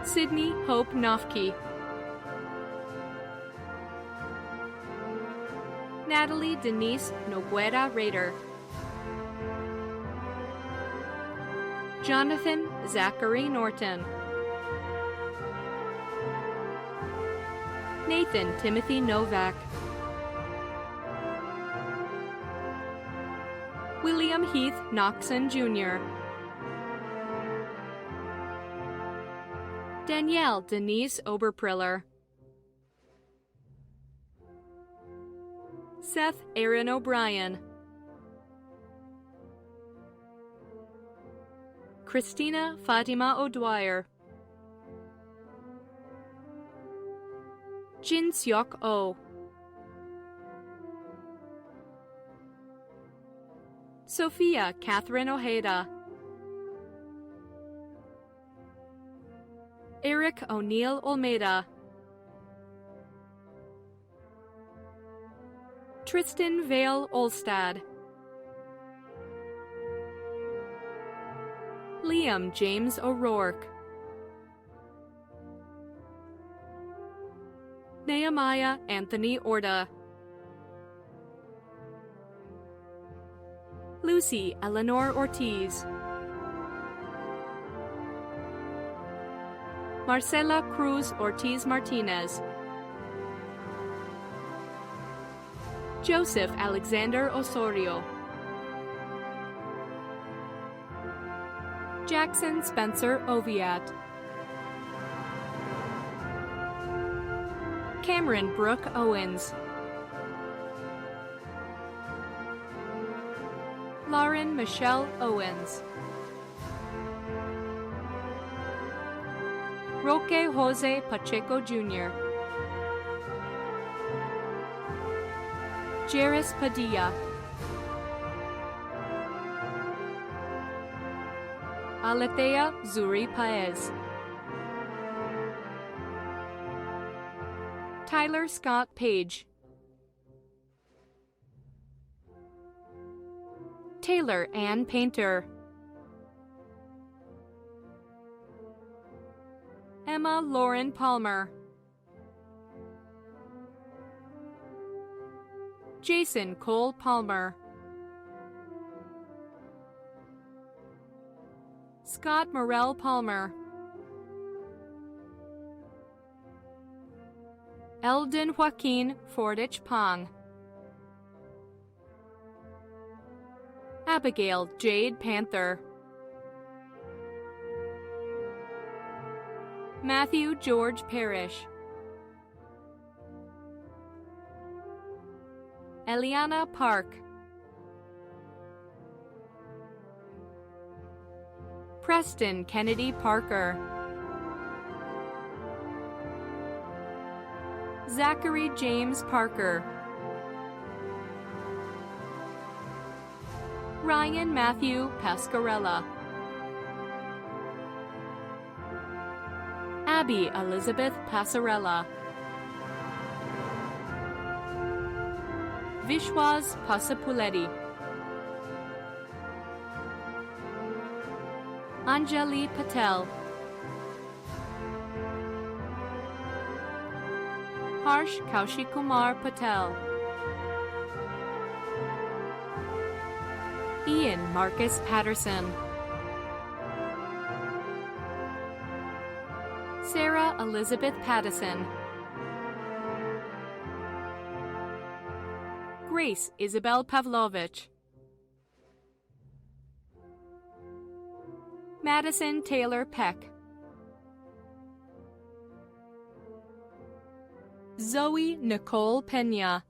Sydney Hope Nofke. Natalie Denise Noguera Rader. Jonathan Zachary Norton. Nathan Timothy Novak. William Heath Knoxon Jr. Danielle Denise Oberpriller. Seth Aaron O'Brien. Christina Fatima O'Dwyer. Jin Seok Oh. Sophia Catherine Ojeda. Eric O'Neill Olmeda. Tristan Vale Olstad. Liam James O'Rourke. Nehemiah Anthony Orda. Lucy Eleanor Ortiz. Marcela Cruz Ortiz Martinez. Joseph Alexander Osorio. Jackson Spencer Oviat. Cameron Brooke Owens. Lauren Michelle Owens. Roque Jose Pacheco Jr. Jairus Padilla. Alethea Zuri Paez. Tyler Scott Page. Taylor Ann Painter, Emma Lauren Palmer, Jason Cole Palmer, Scott Morell Palmer, Eldon Joaquin Fordich Pong, Abigail Jade Panther, Matthew George Parrish, Eliana Park, Preston Kennedy Parker, Zachary James Parker, Ryan Matthew Pascarella, Abby Elizabeth Passarella, Vishwas Pasapuletti, Anjali Patel, Harsh Kaushik-Kumar Patel, Ian Marcus Patterson, Sarah Elizabeth Pattison, Grace Isabel Pavlovich, Madison Taylor Peck, Zoe Nicole Pena,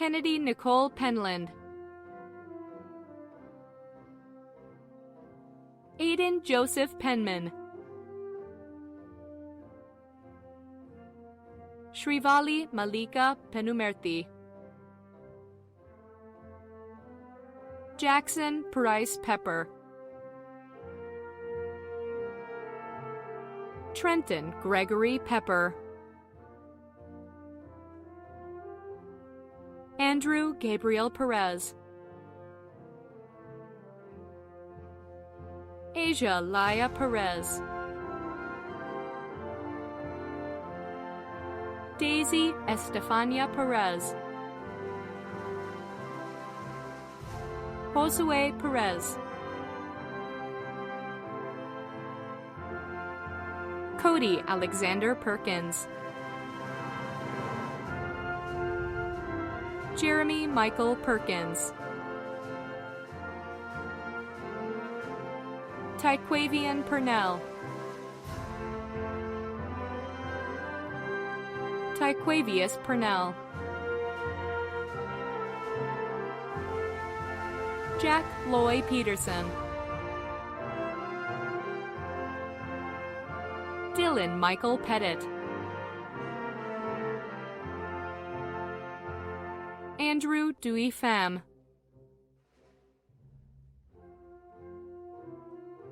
Kennedy Nicole Penland, Aiden Joseph Penman, Shrivali Malika Penumerti, Jackson Price Pepper, Trenton Gregory Pepper, Andrew Gabriel Perez, Asia Laya Perez, Daisy Estefania Perez, Josue Perez, Cody Alexander Perkins, Jeremy Michael Perkins, Tyquavian Purnell, Tyquavius Purnell, Jack Loy Peterson, Dylan Michael Pettit, Andrew Dewey Pham,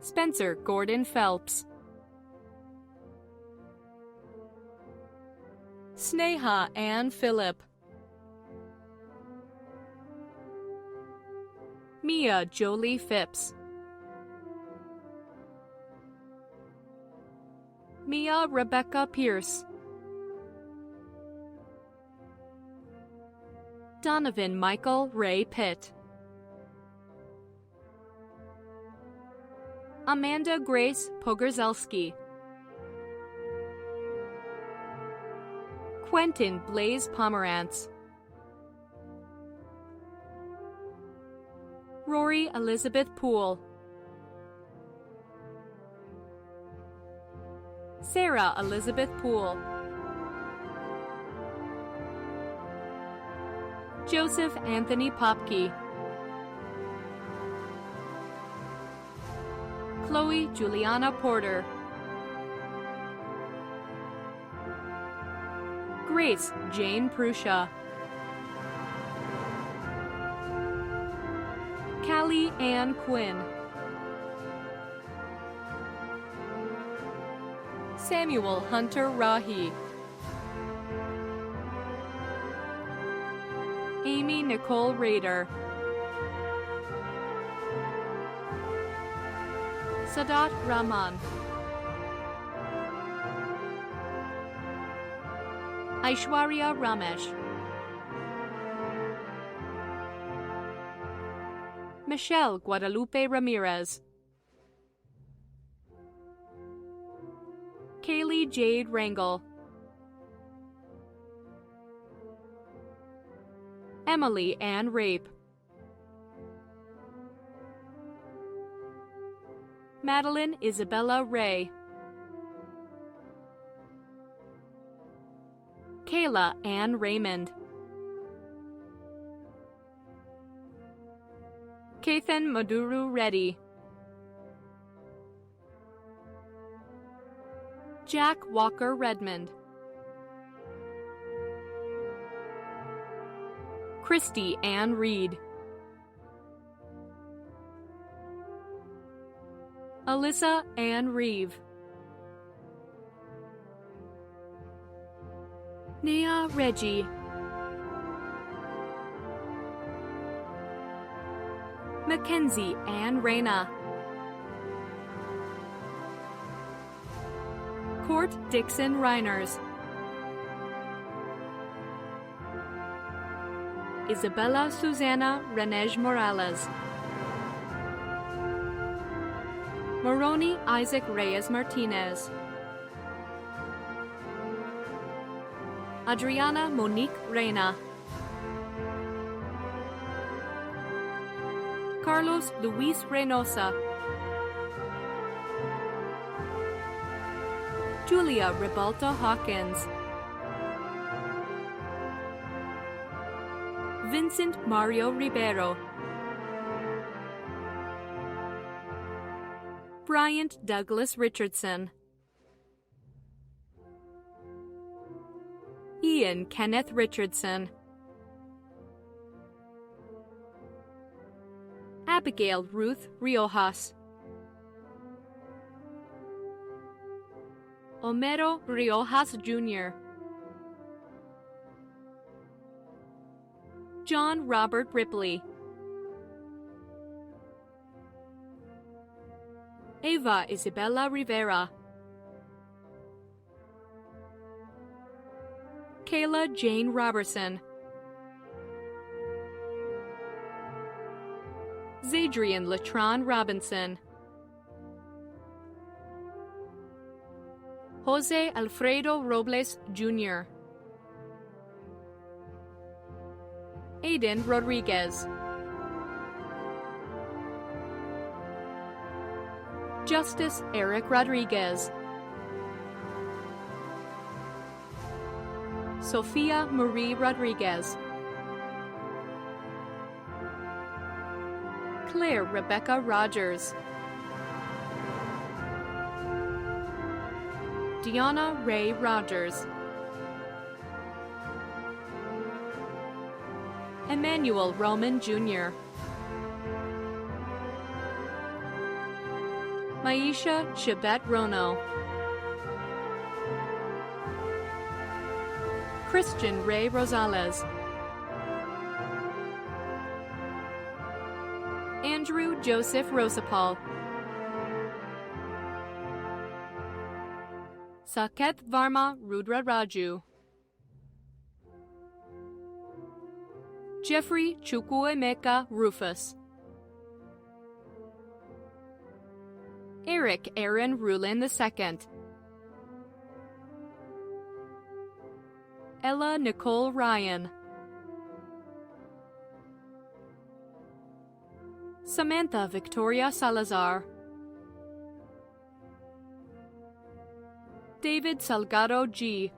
Spencer Gordon Phelps, Sneha Ann Phillip, Mia Jolie Phipps, Mia Rebecca Pierce, Donovan Michael Ray Pitt, Amanda Grace Pogorzelski, Quentin Blaze Pomerantz, Rory Elizabeth Poole, Sarah Elizabeth Poole, Joseph Anthony Popke, Chloe Juliana Porter, Grace Jane Prussia, Callie Ann Quinn, Samuel Hunter Rahi, Amy Nicole Rader, Sadat Rahman, Aishwarya Ramesh, Michelle Guadalupe Ramirez, Kaylee Jade Rangel, Emily Ann Rape, Madeline Isabella Ray, Kayla Ann Raymond, Kathan Maduru Reddy, Jack Walker Redmond, Christy Ann Reed, Alyssa Ann Reeve, Nia Reggie, Mackenzie Ann Reyna, Court Dixon Reiners, Isabella Susana Renej Morales, Moroni Isaac Reyes Martinez, Adriana Monique Reina, Carlos Luis Reynosa, Julia Ribalta Hawkins, Vincent Mario Ribeiro, Bryant Douglas Richardson, Ian Kenneth Richardson, Abigail Ruth Riojas, Homero Riojas Jr., John Robert Ripley, Eva Isabella Rivera, Kayla Jane Robertson, Zadrian Latron Robinson, Jose Alfredo Robles Jr., Aiden Rodriguez, Justice Eric Rodriguez, Sophia Marie Rodriguez, Claire Rebecca Rogers, Deanna Ray Rogers, Emmanuel Roman Jr., Maisha Chibet Rono, Christian Ray Rosales, Andrew Joseph Rosapal, Saket Varma Rudra Raju, Jeffrey Chukwuemeka Rufus, Eric Aaron Rulin II, Ella Nicole Ryan, Samantha Victoria Salazar, David Salgado G.,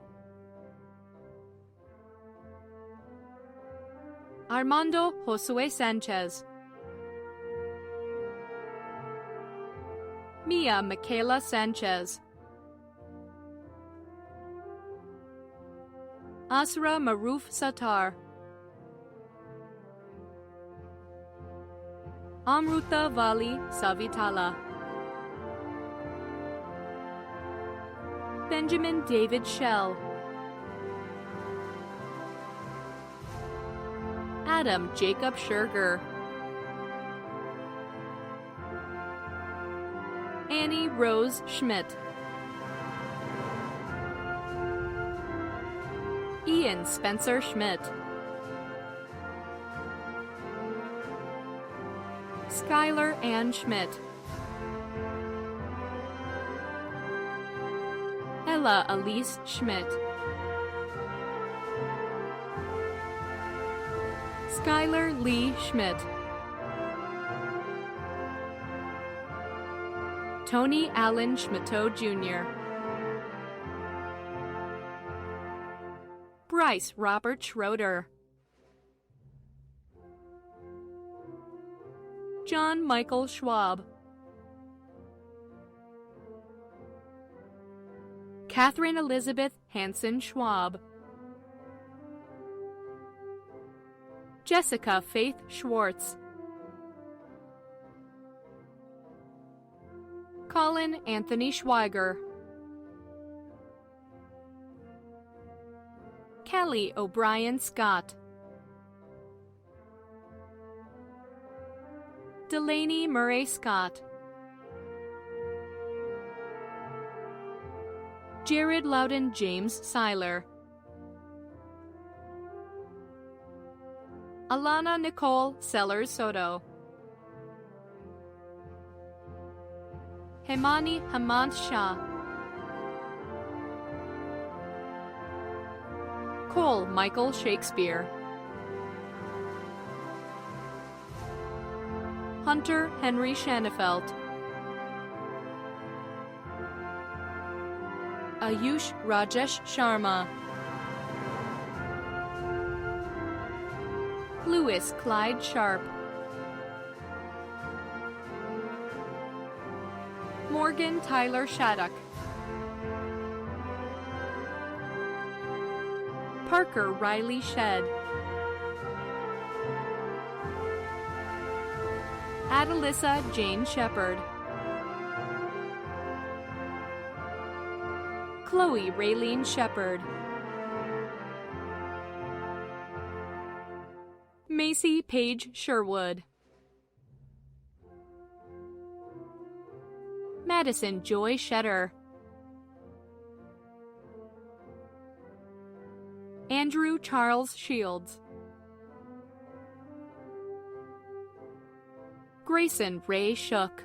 Armando Josue Sanchez, Mia Michaela Sanchez, Asra Maruf Sattar, Amruta Vali Savitala, Benjamin David Shell, Adam Jacob Scherger, Annie Rose Schmidt, Ian Spencer Schmidt, Skylar Ann Schmidt, Ella Elise Schmidt, Skylar Lee Schmidt, Tony Allen Schmittou Jr., Bryce Robert Schroeder, John Michael Schwab, Catherine Elizabeth Hansen Schwab, Jessica Faith Schwartz, Colin Anthony Schweiger, Kelly O'Brien Scott, Delaney Murray Scott, Jared Loudon James Seiler, Alana Nicole Sellers Soto, Hemani Hamant Shah, Cole Michael Shakespeare, Hunter Henry Shanafelt, Ayush Rajesh Sharma, Louis Clyde Sharp, Morgan Tyler Shattuck, Parker Riley Shed, Adelissa Jane Shepard, Chloe Raylene Shepard, Macy Page Sherwood, Madison Joy Shetter, Andrew Charles Shields, Grayson Ray Shook,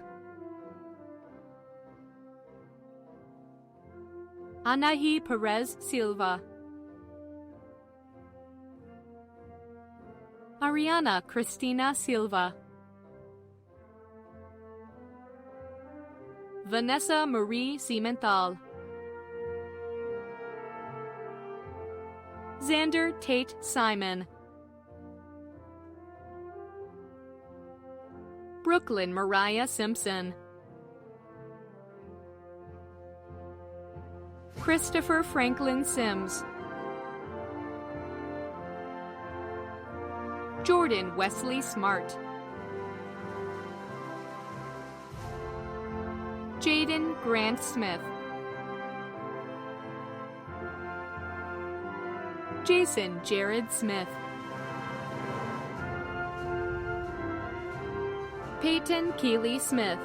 Anahi Perez Silva, Ariana Cristina Silva, Vanessa Marie Cimental, Xander Tate Simon, Brooklyn Mariah Simpson, Christopher Franklin Sims, Jordan Wesley Smart, Jaden Grant Smith, Jason Jared Smith, Peyton Keeley Smith,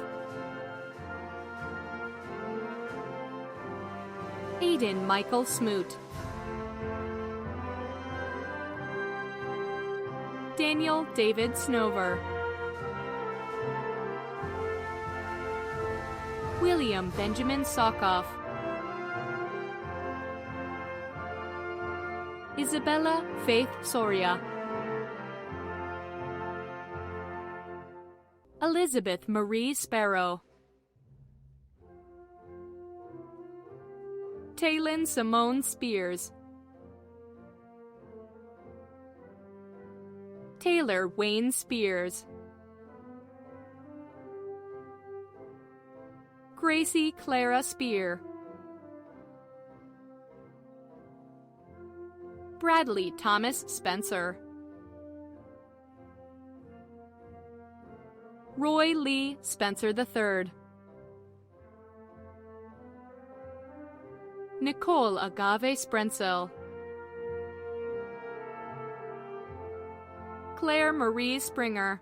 Aiden Michael Smoot, Daniel David Snover, William Benjamin Sokoff, Isabella Faith Soria, Elizabeth Marie Sparrow, Taylin Simone Spears, Taylor Wayne Spears, Gracie Clara Spear, Bradley Thomas Spencer, Roy Lee Spencer III, Nicole Agave Sprenzel, Claire Marie Springer.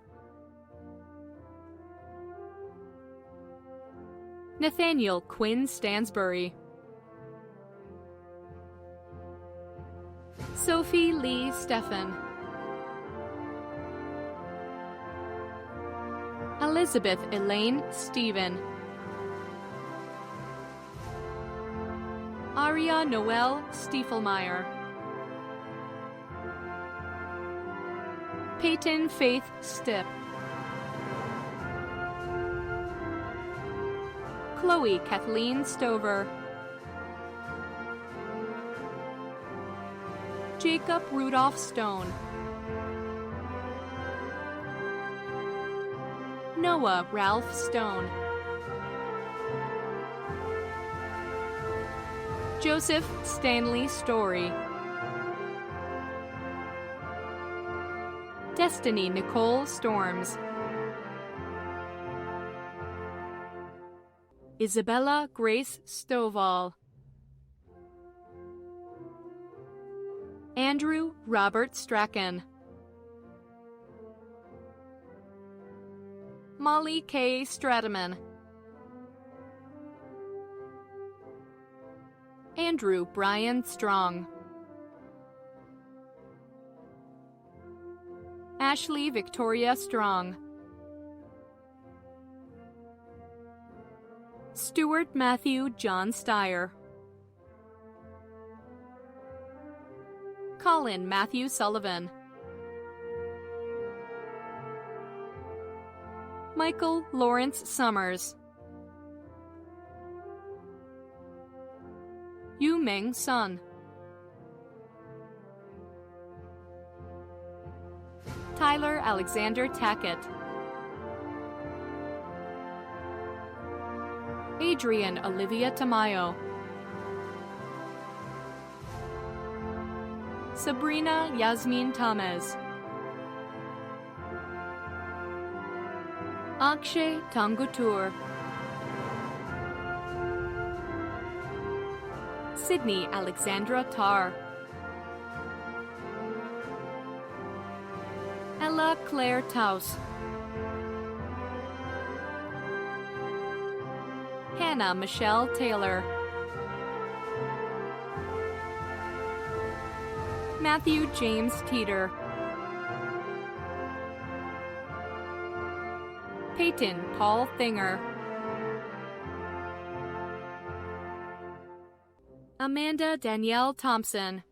Nathaniel Quinn Stansbury. Sophie Lee Steffen. Elizabeth Elaine Stephen. Aria Noel Stiefelmeyer. Peyton Faith Stipp. Chloe Kathleen Stover. Jacob Rudolph Stone. Noah Ralph Stone. Joseph Stanley Story. Destiny Nicole Storms. Isabella Grace Stovall. Andrew Robert Strachan. Molly K. Strataman. Andrew Brian Strong. Ashley Victoria Strong. Stuart Matthew John Steyer. Colin Matthew Sullivan. Michael Lawrence Summers. Yu Ming Sun. Tyler Alexander Tackett. Adrian Olivia Tamayo. Sabrina Yasmin Tamez. Akshay Tangutur. Sydney Alexandra Tar. Ella Claire Taus. Hannah Michelle Taylor. Matthew James Teeter. Peyton Paul Thinger. Amanda Danielle Thompson.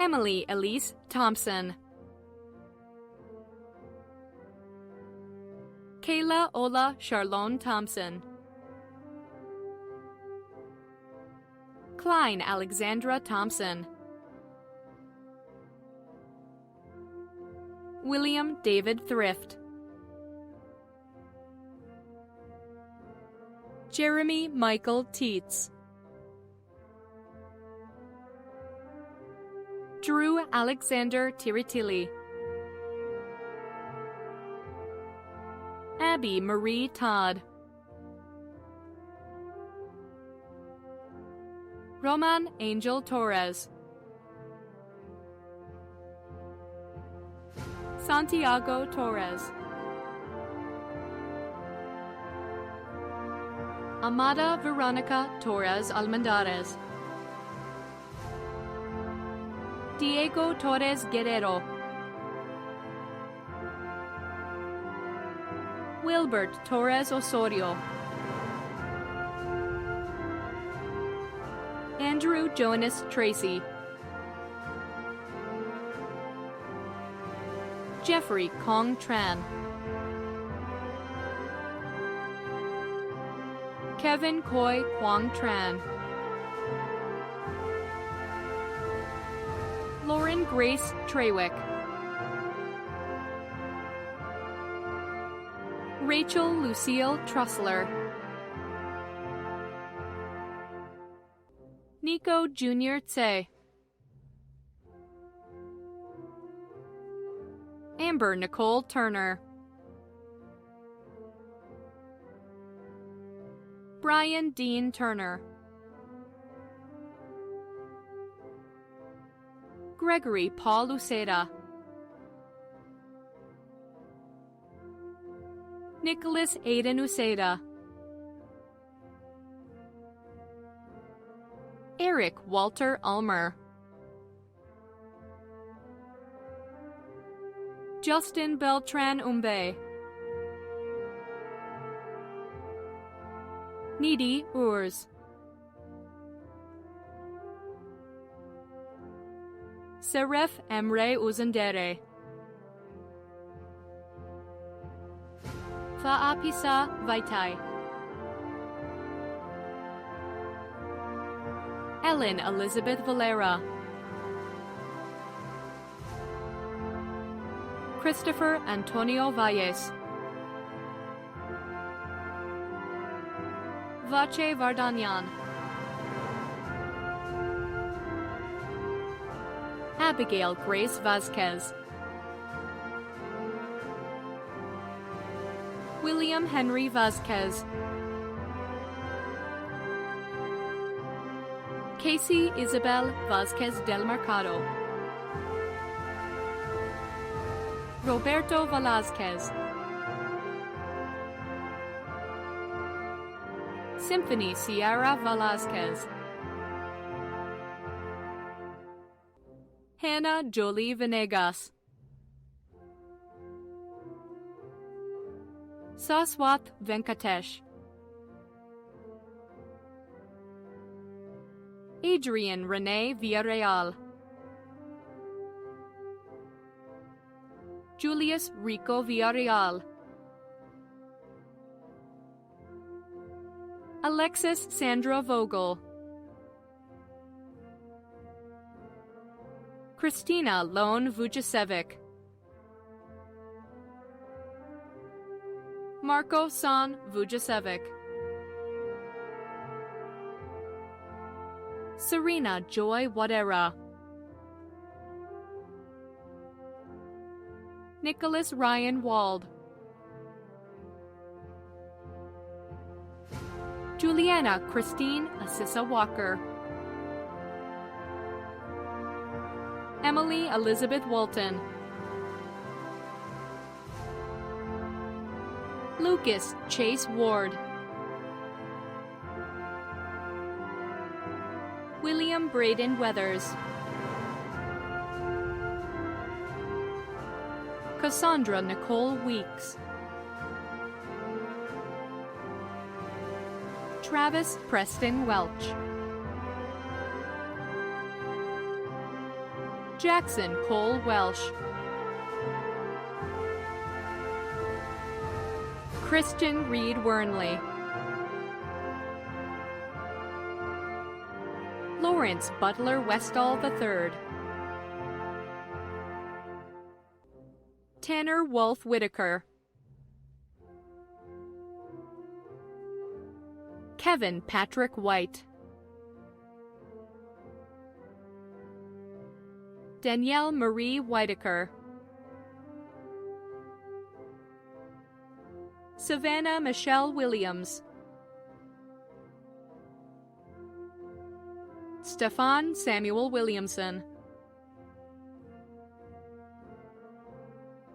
Emily Elise Thompson. Kayla Ola Charlone Thompson. Klein Alexandra Thompson. William David Thrift. Jeremy Michael Teets. Drew Alexander Tiritili. Abby Marie Todd. Roman Angel Torres. Santiago Torres. Amada Veronica Torres Almendarez. Diego Torres Guerrero. Wilbert Torres Osorio. Andrew Jonas Tracy. Jeffrey Kong Tran. Kevin Koi Kwang Tran. Lauren Grace Trewick. Rachel Lucille Trussler. Nico Jr. Tse. Amber Nicole Turner. Brian Dean Turner. Gregory Paul Uceda, Nicholas Aiden Uceda, Eric Walter Ulmer, Justin Beltran Umbe, Nidi Urs, Seref Emre Uzendere, Faapisa Vaitai, Ellen Elizabeth Valera, Christopher Antonio Valles, Vache Vardanyan, Abigail Grace Vasquez, William Henry Vasquez, Casey Isabel Vasquez del Mercado, Roberto Velazquez, Symphony Sierra Velazquez, Hannah Jolie Venegas, Saswath Venkatesh, Adrian Renee Villarreal, Julius Rico Villarreal, Alexis Sandra Vogel, Christina Lone Vujasevic, Marco San Vujasevic, Serena Joy Wadera, Nicholas Ryan Wald, Juliana Christine Assisa Walker, Emily Elizabeth Walton, Lucas Chase Ward, William Braden Weathers, Cassandra Nicole Weeks, Travis Preston Welch, Jackson Cole Welsh, Christian Reed Wernley, Lawrence Butler Westall III, Tanner Wolf Whitaker, Kevin Patrick White, Danielle Marie Whitaker, Savannah Michelle Williams, Stefan Samuel Williamson,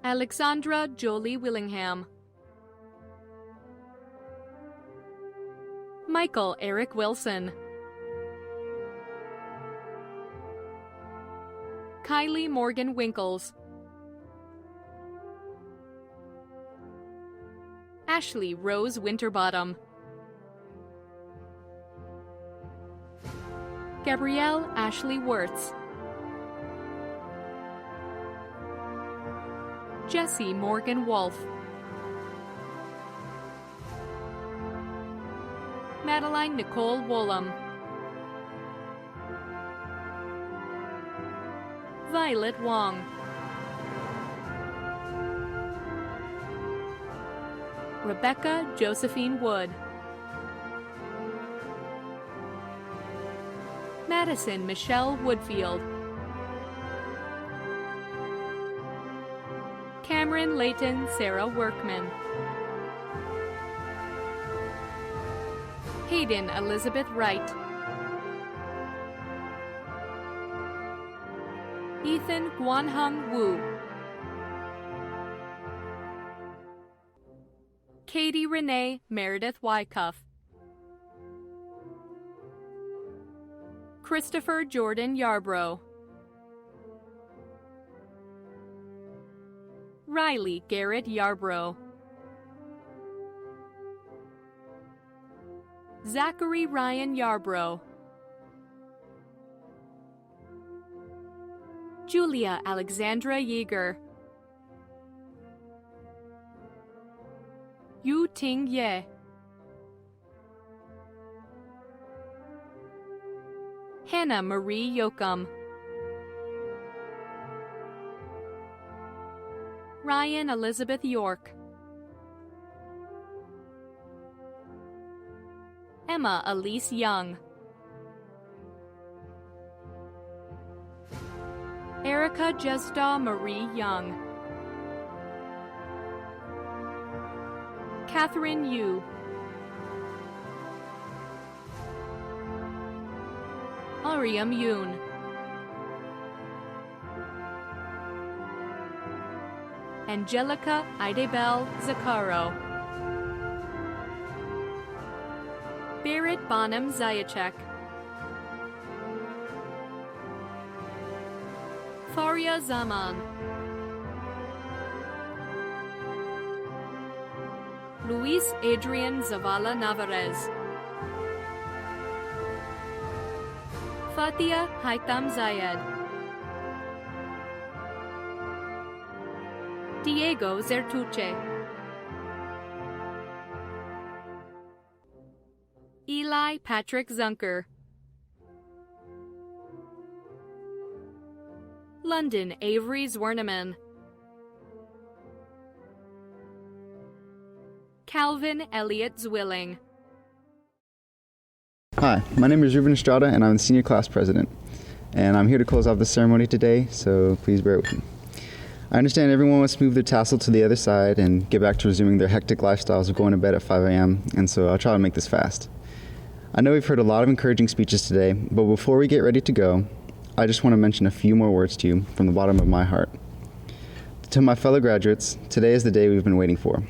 Alexandra Jolie Willingham, Michael Eric Wilson, Kylie Morgan Winkles, Ashley Rose Winterbottom, Gabrielle Ashley Wirtz, Jesse Morgan Wolf, Madeline Nicole Woolham, Violet Wong, Rebecca Josephine Wood, Madison Michelle Woodfield, Cameron Layton Sarah Workman, Hayden Elizabeth Wright, Ethan Guanhung Wu. Katie Renee Meredith Wycuff. Christopher Jordan Yarbrough. Riley Garrett Yarbrough. Zachary Ryan Yarbrough. Julia Alexandra Yeager. Yu Ting Ye. Hannah Marie Yoakum. Ryan Elizabeth York. Emma Elise Young. Erica Jesda Marie Young. Catherine Yu. Ariam Yoon. Angelica Idebel Zakaro. Barrett Bonham Zayachek. Faria Zaman. Luis Adrian Zavala Navarez. Fatia Haitham Zayed. Diego Zertuche. Eli Patrick Zunker. London Avery Zwerneman. Calvin Elliott Zwilling. Hi, my name is Ruben Estrada and I'm the senior class president. And I'm here to close off the ceremony today, so please bear with me. I understand everyone wants to move their tassel to the other side and get back to resuming their hectic lifestyles of going to bed at 5 a.m., and so I'll try to make this fast. I know we've heard a lot of encouraging speeches today, but before we get ready to go, I just want to mention a few more words to you from the bottom of my heart. To my fellow graduates, today is the day we've been waiting for.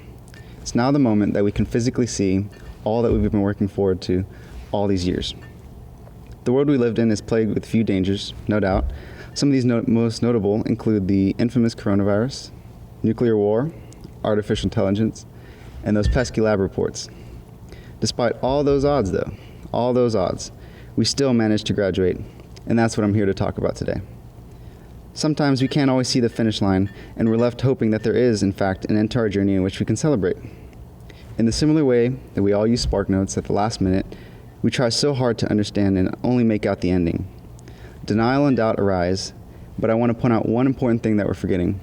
It's now the moment that we can physically see all that we've been working forward to all these years. The world we lived in is plagued with few dangers, no doubt. Some of these most notable include the infamous coronavirus, nuclear war, artificial intelligence, and those pesky lab reports. Despite all those odds, though, all those odds, we still managed to graduate, and that's what I'm here to talk about today. Sometimes we can't always see the finish line, and we're left hoping that there is, in fact, an end to our journey in which we can celebrate. In the similar way that we all use Spark Notes at the last minute, we try so hard to understand and only make out the ending. Denial and doubt arise, but I want to point out one important thing that we're forgetting.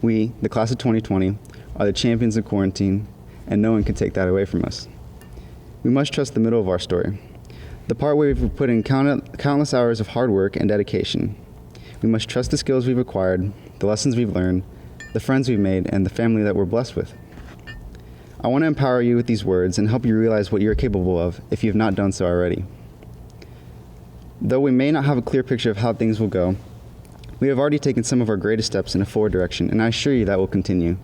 We, the class of 2020, are the champions of quarantine, and no one can take that away from us. We must trust the middle of our story, the part where we've put in countless hours of hard work and dedication. We must trust the skills we've acquired, the lessons we've learned, the friends we've made, and the family that we're blessed with. I want to empower you with these words and help you realize what you're capable of if you've not done so already. Though we may not have a clear picture of how things will go, we have already taken some of our greatest steps in a forward direction, and I assure you that will continue.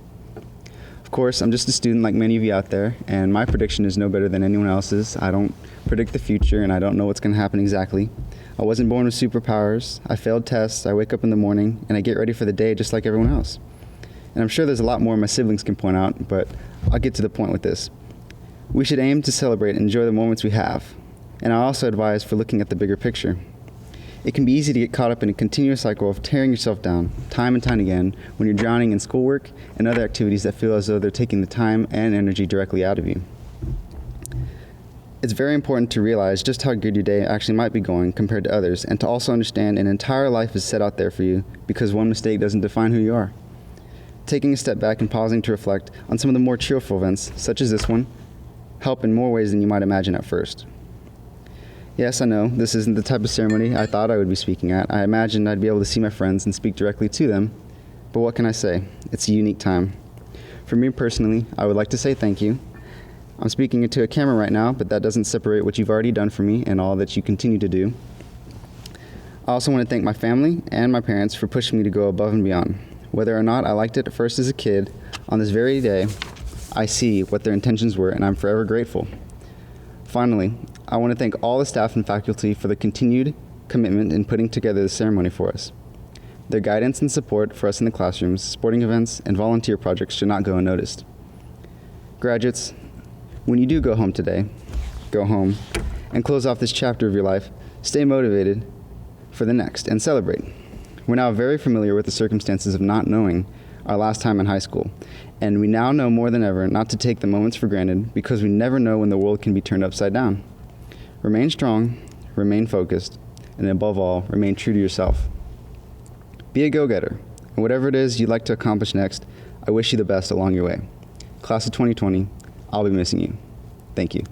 Of course, I'm just a student like many of you out there, and my prediction is no better than anyone else's. I don't predict the future, and I don't know what's going to happen exactly. I wasn't born with superpowers. I failed tests. I wake up in the morning, and I get ready for the day just like everyone else. And I'm sure there's a lot more my siblings can point out, but I'll get to the point with this. We should aim to celebrate and enjoy the moments we have. And I also advise for looking at the bigger picture. It can be easy to get caught up in a continuous cycle of tearing yourself down time and time again when you're drowning in schoolwork and other activities that feel as though they're taking the time and energy directly out of you. It's very important to realize just how good your day actually might be going compared to others, and to also understand an entire life is set out there for you because one mistake doesn't define who you are. Taking a step back and pausing to reflect on some of the more cheerful events, such as this one, help in more ways than you might imagine at first. Yes, I know, this isn't the type of ceremony I thought I would be speaking at. I imagined I'd be able to see my friends and speak directly to them, but what can I say? It's a unique time. For me personally, I would like to say thank you. I'm speaking into a camera right now, but that doesn't separate what you've already done for me and all that you continue to do. I also want to thank my family and my parents for pushing me to go above and beyond. Whether or not I liked it at first as a kid, on this very day, I see what their intentions were, and I'm forever grateful. Finally, I want to thank all the staff and faculty for the continued commitment in putting together the ceremony for us. Their guidance and support for us in the classrooms, sporting events, and volunteer projects should not go unnoticed. Graduates, when you do go home today, go home and close off this chapter of your life, stay motivated for the next and celebrate. We're now very familiar with the circumstances of not knowing our last time in high school, and we now know more than ever not to take the moments for granted because we never know when the world can be turned upside down. Remain strong, remain focused, and above all, remain true to yourself. Be a go-getter, and whatever it is you'd like to accomplish next, I wish you the best along your way. Class of 2020, I'll be missing you. Thank you.